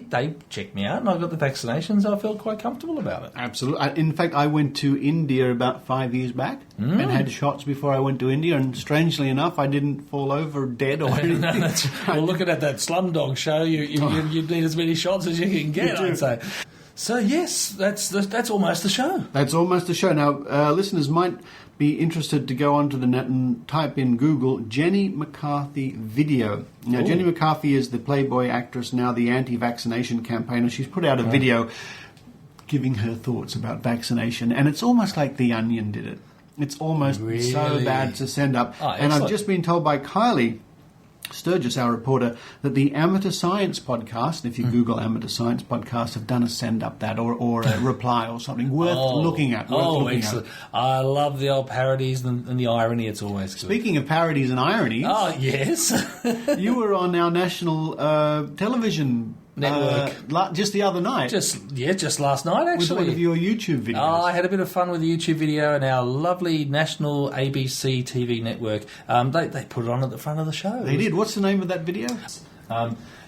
checked me out and I got the vaccinations. I felt quite comfortable about it. Absolutely. In fact, I went to India about 5 years back and had shots before I went to India, and strangely enough, I didn't fall over dead or anything. Well, looking at that Slumdog show, you need as many shots as you can get, I'd say. So, yes, that's almost the show. That's almost the show. Now, listeners might be interested to go onto the net and type in Google Jenny McCarthy video. Now, Jenny McCarthy is the Playboy actress, now the anti-vaccination campaigner. She's put out a video giving her thoughts about vaccination, and it's almost like The Onion did it. It's almost so bad to send up. And I've just been told by Kylie Sturgis, our reporter, that the Amateur Science podcast, if you Google Amateur Science podcast, have done a send up that or a reply or something worth looking at. Excellent. I love the old parodies and the irony. It's always good. Speaking of parodies and ironies... Oh, yes. You were on our national television network just the other night. Just last night, actually. With one of your YouTube videos. Oh, I had a bit of fun with the YouTube video and our lovely national ABC TV network. They put it on at the front of the show. They did. What's the name of that video?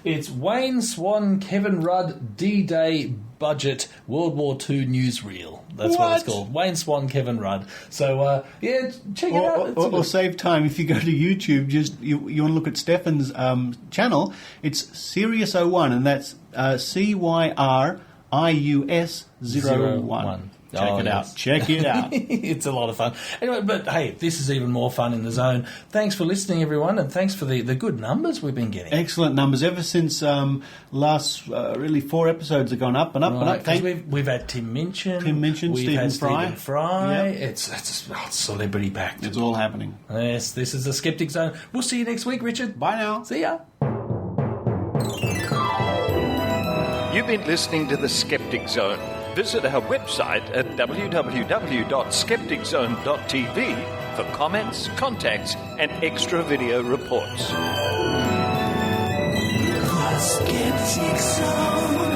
It's Wayne Swan, Kevin Rudd, D-Day Budget World War II Newsreel. That's what it's called. Wayne Swan, Kevin Rudd. So, check it out. Or save time. If you go to YouTube, you want to look at Stefan's channel, it's Sirius 01, and that's CYRIUS01. Check it out. It's a lot of fun. Anyway, but hey, this is even more fun in the zone. Thanks for listening, everyone, and thanks for the good numbers we've been getting. Excellent numbers. Ever since last, really 4 episodes have gone up and up and up. We've had Tim Minchin. Stephen Fry. Yep. It's celebrity packed. It's all happening. Yes, this is the Skeptic Zone. We'll see you next week, Richard. Bye now. See ya. You've been listening to the Skeptic Zone. Visit our website at www.skepticzone.tv for comments, contacts, and extra video reports. The Skeptic Zone.